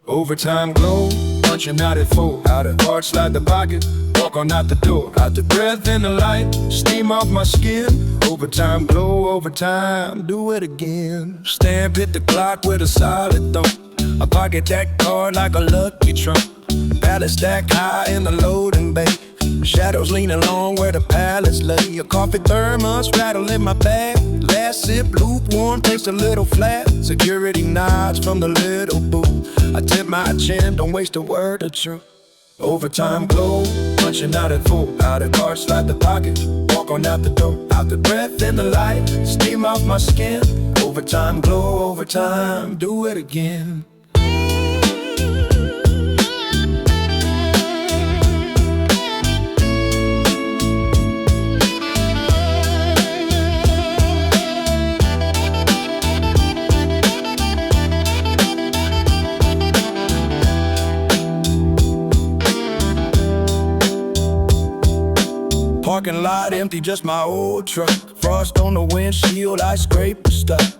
Overtime glow, punching out at 4. Out of hard slide the pocket, walk on out the door. Out the breath in the light, steam off my skin. Overtime glow, overtime, do it again. Stamp hit the clock with a solid thump. I pocket that card like a lucky trump. Pallet stack high in the loading bay. Shadows leaning along where the pallets lay. A coffee thermos rattle in my bag. Last sip lukewarm, takes a little flat. Security nods from the little booth. I tip my chin, don't waste a word of truth. Overtime glow, punching out at 4. Out of car, slide the pocket, walk on out the door. Out the breath in the light, steam off my skin. Overtime glow, overtime, do it again. Parking lot empty, just my old truck. Frost on the windshield, I scrape the stuff.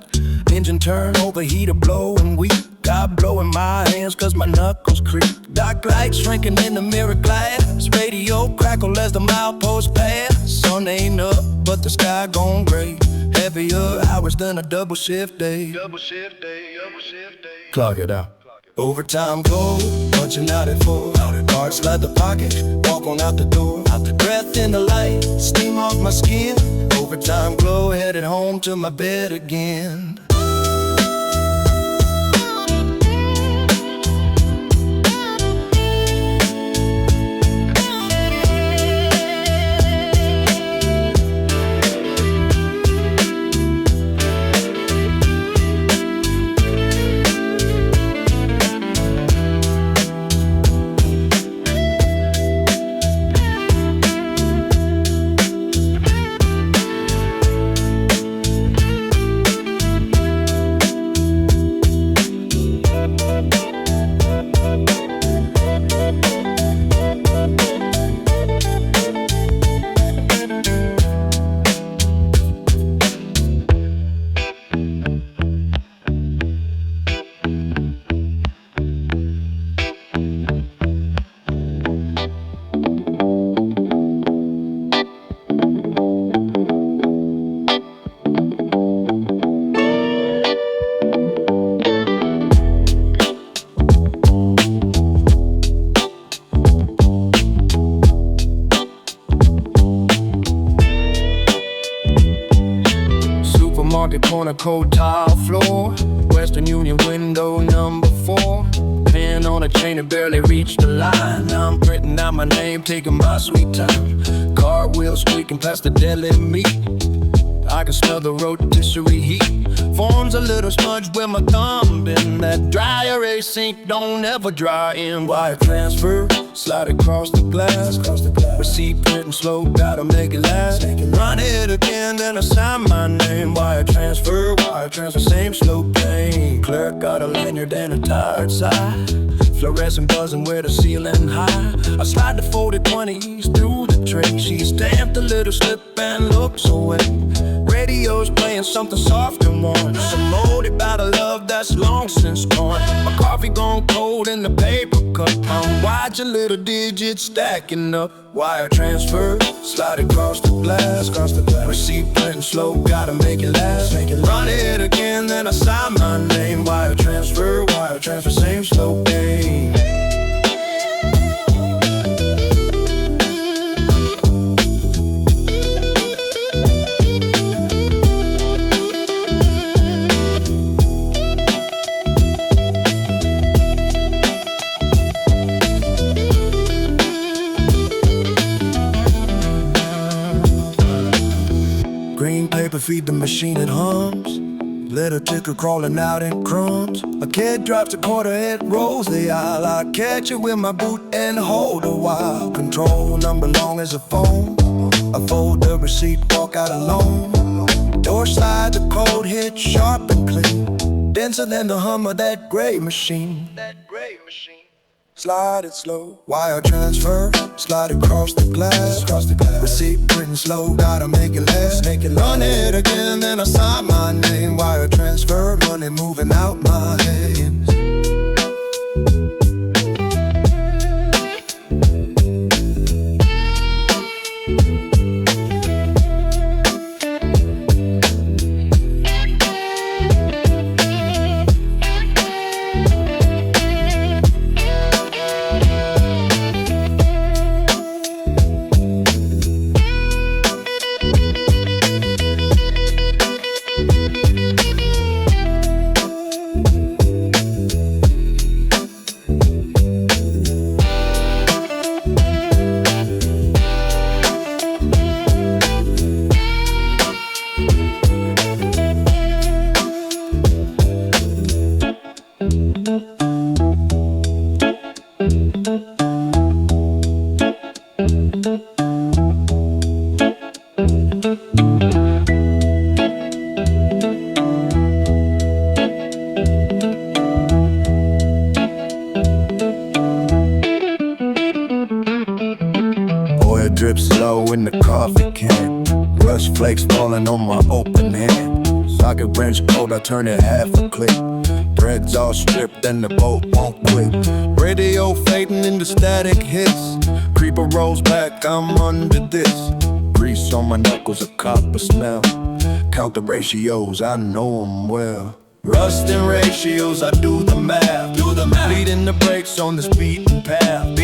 Engine turn, overheater blowing weak. Got blow in my hands cause my knuckles creep. Dark lights shrinking in the mirror glass. Radio crackle as the milepost pass. Sun ain't up, but the sky gone gray. Heavier hours than a double shift day. Clock it out. Overtime glow, punching out at 4. Card slide the pocket, walk on out the door. Out the breath in the light, steam off my skin. Overtime glow, headed home to my bed again. On a cold tile floor, Western Union window number 4. Pin on a chain that barely reached the line. Now I'm printing out my name, taking my sweet time. Cartwheel squeaking past the deli meat. I can smell the rotisserie heat. Forms a little smudge where my thumb been. That dry erase ink don't ever dry in. Wire transfer, slide across the glass. Receipt printing slow, gotta make it last. Run it again, then I sign my name. Wire transfer, same slow pain. Clerk got a lanyard cleaner than a tired side. Fluorescent buzzing where the ceiling high. I slide the folded 20s through the tray. She stamped a little slip and looks away. Radio's playing something soft and warm. Some molded by the love that's long since gone. My coffee gone cold in the paper cup. I'm watching little digits stacking up. Wire transfer, slide across the glass. Receipt printing slow, gotta make it last. Run it again, then I sign my name. Wire transfer, same slow game. Green paper feed the machine, it hums. Little ticker crawling out in crumbs. A kid drops a quarter, it rolls the aisle. I catch it with my boot and hold a while. Control number long as a phone. I fold the receipt, walk out alone. Door slide, the code hit sharp and clean. Denser than the hum of that gray machine. Slide it slow, wire transfer, slide across the glass. Receipt printing slow, gotta make it last. Run it again, then I sign my name. Wire transfer, money moving out my hands. Drip slow in the coffee can. Rush flakes falling on my open hand. Socket wrench cold, I turn it half a click. Threads all stripped and the bolt won't quit. Radio fading into static hits. Creeper rolls back, I'm under this. Grease on my knuckles, a copper smell. Count the ratios, I know them well. Rust and ratios, I do the math. Bleeding the brakes on this beaten path.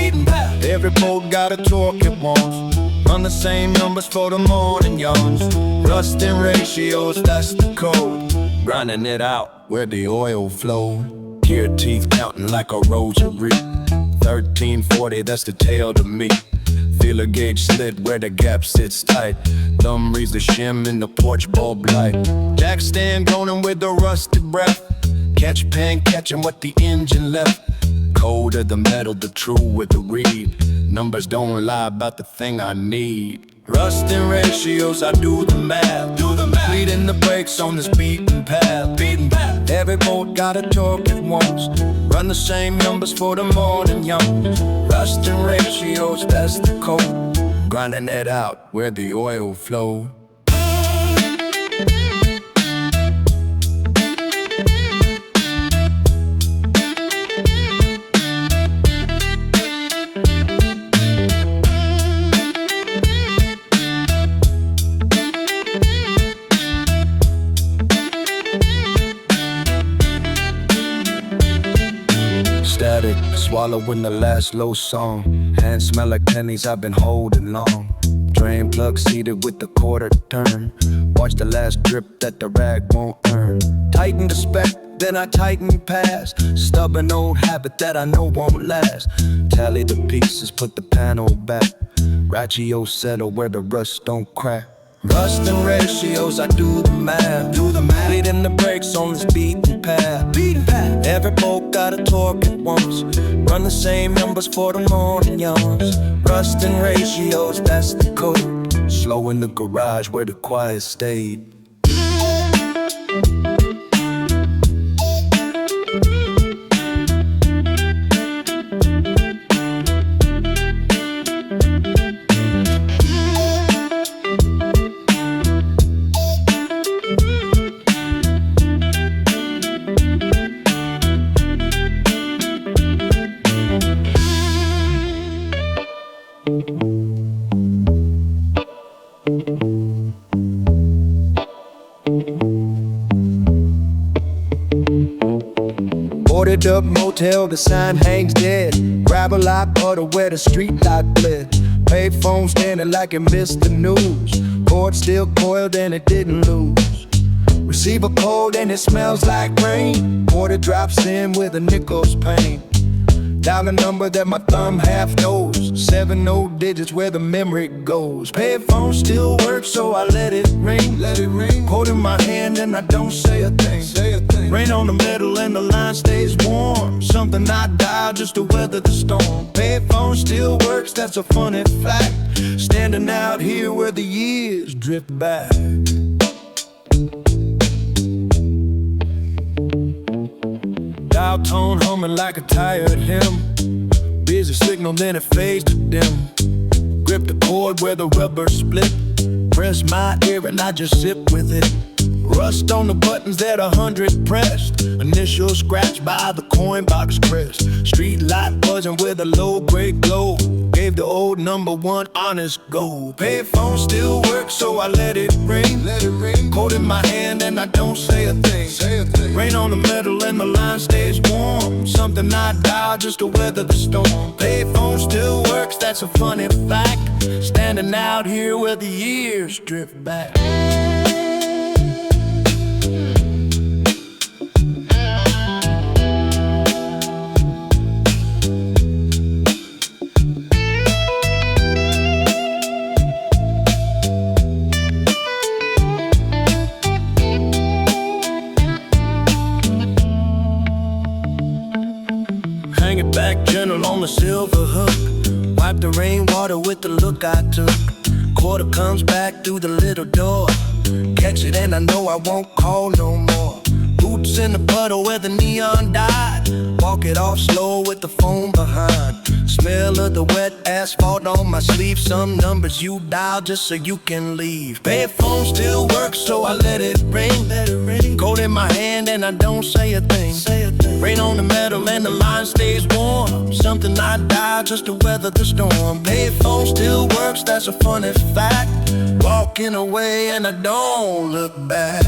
Every bolt got a torque it wants. Run the same numbers for the morning yawns. Rust and ratios, that's the code. Grinding it out where the oil flow. Gear teeth counting like a rosary. 1340, that's the tail to me. Feeler gauge slit where the gap sits tight. Thumb reads the shim in the porch bulb light. Jack stand groaning with the rusted breath. Catch pan catching what the engine left. Cold of the metal, the true with the reed. Numbers don't lie about the thing I need. Rust and ratios, I do the math. Bleeding the brakes on this beaten path. Every bolt got a torque at once. Run the same numbers for the morning yawns. Rust and ratios, that's the code. Grinding it out where the oil flow. Static, swallowing the last low song. Hands smell like pennies I've been holding long. Drain plug seated with the quarter turn. Watch the last drip that the rag won't earn. Tighten the spec, then I tighten past. Stubborn old habit that I know won't last. Tally the pieces, put the panel back. Ratio settle where the rust don't crack. Rust and ratios, I do the math. Bleeding the brakes on this beaten path. Every bolt got a torque at once. Run the same numbers for the morning yawns. Rust and ratios, that's the code. Slow in the garage where the quiet stayed. Boarded up motel, the sign hangs dead. Grab a lot butter where the street light bled. Payphone standing like it missed the news. Cord still coiled and it didn't lose. Receive a code and it smells like rain. Order drops in with a nickel's pain. Dial a number that my thumb half knows. 7 old digits where the memory goes. Payphone still works, so I let it ring. Let it ring. Code in my hand and I don't say a thing. Say a thing. Rain on the metal and the line stays warm. Something I dial just to weather the storm. Payphone still works, that's a funny fact. Standing out here where the years drift back. Dial tone humming like a tired hymn. Busy signal, then it fades to dim. Grip the cord where the rubber split. Press my ear and I just zip with it. Rust on the buttons that 100 pressed. Initial scratch by the coin box crest. Street light buzzing with a low grade glow. Gave the old number 1 honest gold. Payphone still works, so I let it ring. Let it ring. Code in my hand and I don't say a thing. Say a thing. Rain on the metal and the line stays warm. Something I dial just to weather the storm. Payphone still works, that's a funny fact. Standing out here where the years drift back. Hang it back gentle on the silver hook. Wipe the rainwater with the look I took. Quarter comes back through the little door. Catch it and I know I won't call no more. Boots in the puddle where the neon died. Walk it off slow with the phone behind. Smell of the wet asphalt on my sleeve. Some numbers you dial just so you can leave. Payphone still works, so I let it ring. Let it ring. Code in my hand and I don't say a thing. Say a thing. Rain on the metal and the line stays warm. Something I dial just to weather the storm. Payphone still works, that's a funny fact. Walking away and I don't look back.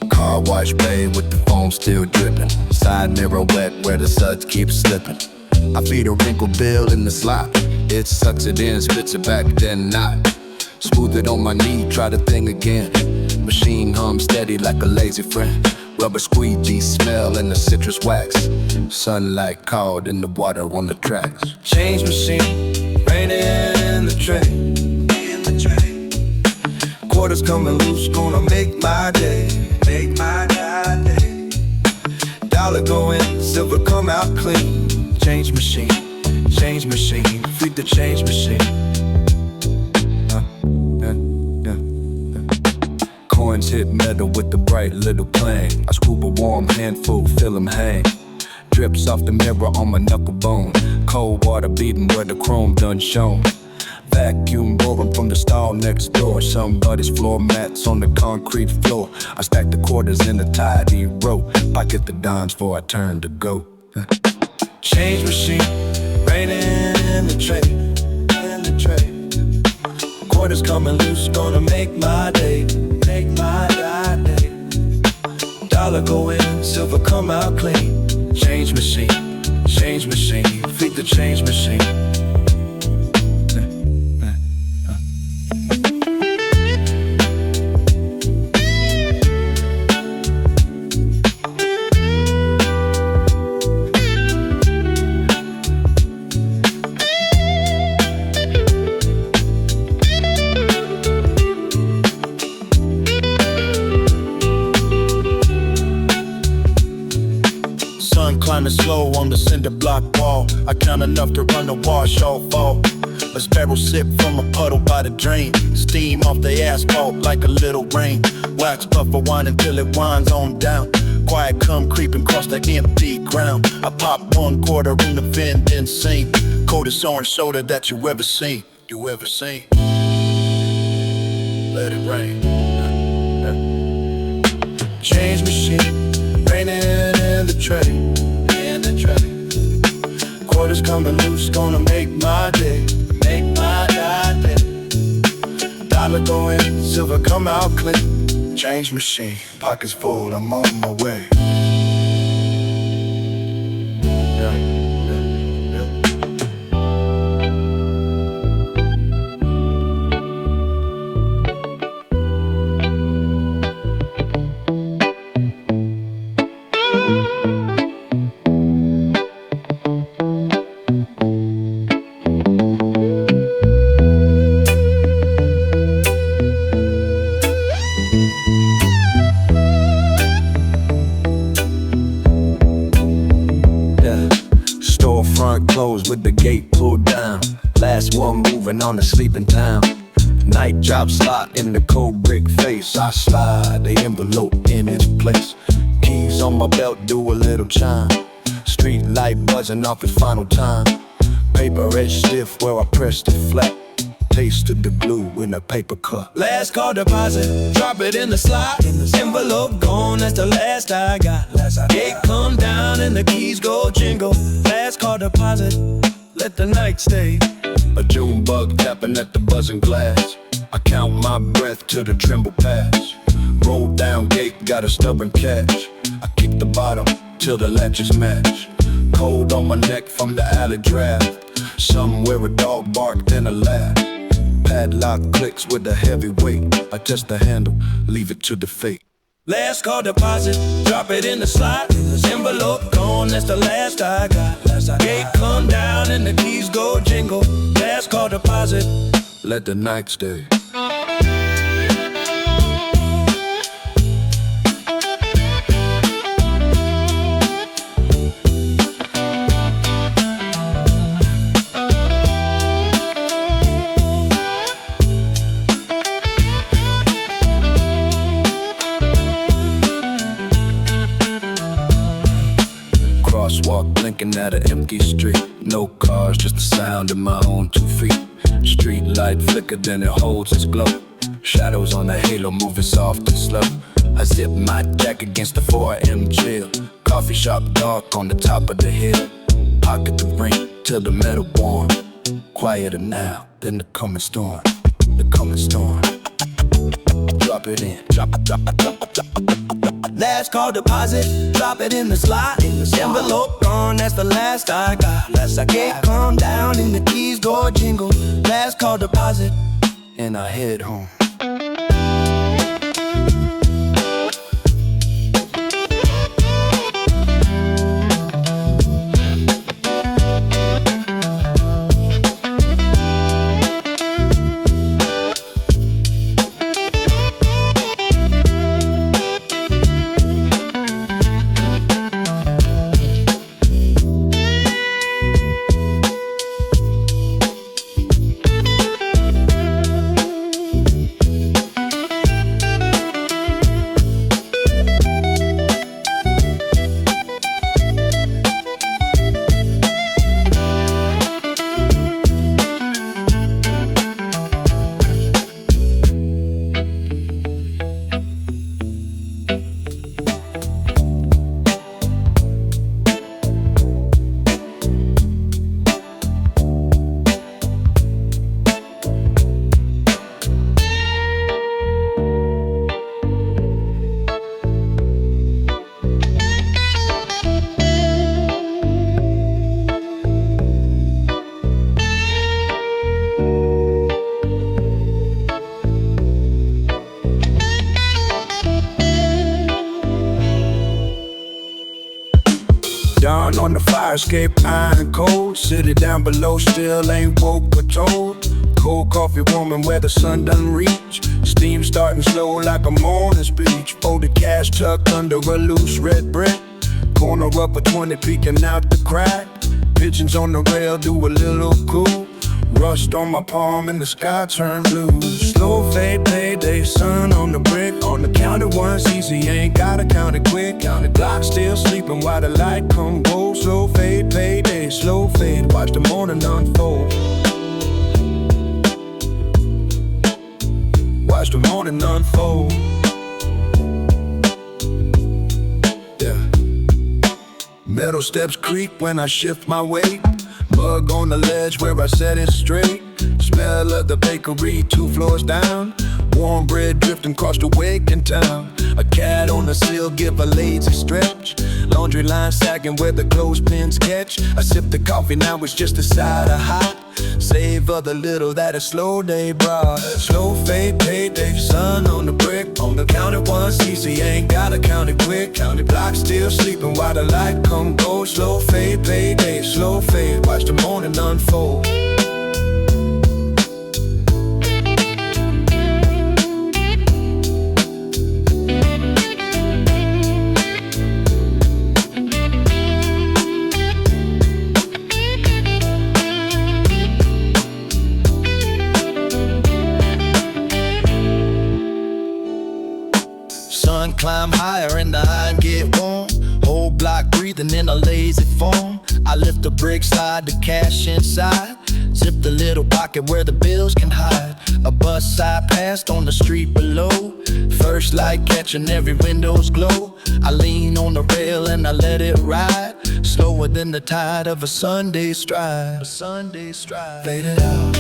Car wash bay with the foam still dripping. Side mirror wet where the suds keep slipping. I feed a wrinkled bill in the slop. It sucks it in, spits it back, then not. Smooth it on my knee, try the thing again. Machine hum steady like a lazy friend. Rubber squeegee smell and the citrus wax. Sunlight caught in the water on the tracks. Change machine, raining in the tray. Quarters coming loose, gonna make my day. Make my day. Dollar go in, silver come out clean. Change machine, feed the change machine. Coins hit metal with the bright little clang. I scoop a warm handful, feel them hang. Drips off the mirror on my knuckle bone. Cold water beating where the chrome done shone. Vacuum roaring from the stall next door. Somebody's floor mats on the concrete floor. I stack the quarters in a tidy row. Pocket the dimes before I turn to go. Change machine, raining in the tray. Quarters coming loose, gonna make my day. Make my day. Dollar go in, silver come out clean. Change machine, feed the change machine. Kinda slow on the cinder block wall. I count enough to run the wash off all. A sparrow sip from a puddle by the drain. Steam off the asphalt like a little rain. Wax puff a wine until it winds on down. Quiet come creeping across the empty ground. I pop 1/4 in the vending sink. Coldest orange soda that you ever seen. You ever seen? Let it rain. Change machine, painted in the tray. In the tray. Quarters coming loose, gonna make my day. Make my day. Dollar go in, silver come out clean. Change machine, pockets full, I'm on my way. Closed with the gate pulled down. Last one moving on the sleeping town. Night drop slot in the cold brick face. I slide the envelope in its place. Keys on my belt do a little chime. Street light buzzing off its final time. Paper edge stiff where I pressed it flat. Tasted the glue in a paper cup. Last call deposit, drop it in the slot. Envelope gone, that's the last I got. Gate come down and the keys go jingle. Last call deposit, let the night stay. A June bug tapping at the buzzing glass. I count my breath till the tremble pass. Roll down gate, got a stubborn catch. I kick the bottom till the latches match. Cold on my neck from the alley draft. Somewhere a dog barked then a laugh. Padlock clicks with a heavy weight. I test the handle, leave it to the fate. Last call deposit, drop it in the slot. Envelope gone, that's the last I got. Gate come down and the keys go jingle. Last call deposit, let the night stay. Crosswalk blinking at an empty street. No cars, just the sound of my own 2 feet. Street light flicker, then it holds its glow. Shadows on the halo moving soft and slow. I zip my jack against the 4am chill. Coffee shop dark on the top of the hill. Pocket the ring till the metal warm. Quieter now than the coming storm. The coming storm. Drop it in, drop. Last call deposit, drop it in the slot. Envelope gone, that's the last I got. Gate come down and the keys go jingle. Last call deposit, and I head home. Dawn on the fire escape, iron cold. City down below still ain't woke or told. Cold coffee warming where the sun doesn't reach. Steam starting slow like a morning speech. Folded cash tucked under a loose red brick. Corner up a 20 peeking out the crack. Pigeons on the rail do a little cool. Rust on my palm and the sky turned blue. Slow fade, payday, sun on the brick. On the counter once easy, ain't gotta count it quick. Count it, clock still sleeping while the light come gold. Slow fade, payday, slow fade, watch the morning unfold. Watch the morning unfold. Metal steps creak when I shift my weight. Mug on the ledge where I set it straight. Smell of the bakery 2 floors down. Warm bread drifting across the wake in town. A cat on the sill give a lazy stretch. Laundry line sagging where the clothespins catch. I sip the coffee, now it's just a side of hot. Savor the little that a slow day brought. Slow fade, payday, sun on the brick. On the counter once easy, ain't gotta count it quick. Count it, block still sleeping while the light come go. Slow fade, payday, slow fade, watch the morning unfold. Sun climb higher and the iron get warm. Whole block breathing in a lazy form. I lift the brick slide, the cash inside. Zip the little pocket where the bills can hide. A bus side passed on the street below. First light catching every window's glow. I lean on the rail and I let it ride. Slower than the tide of a Sunday stride. A Sunday stride. Fade it out.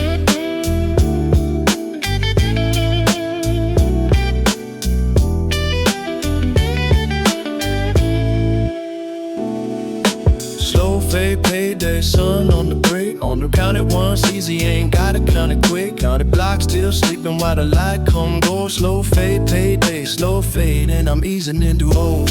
Fade, payday, sun on the brick. On the counter once easy, ain't gotta count it quick. Count it, block still sleeping while the light come go. Slow fade, payday, slow fade, and I'm easing into old.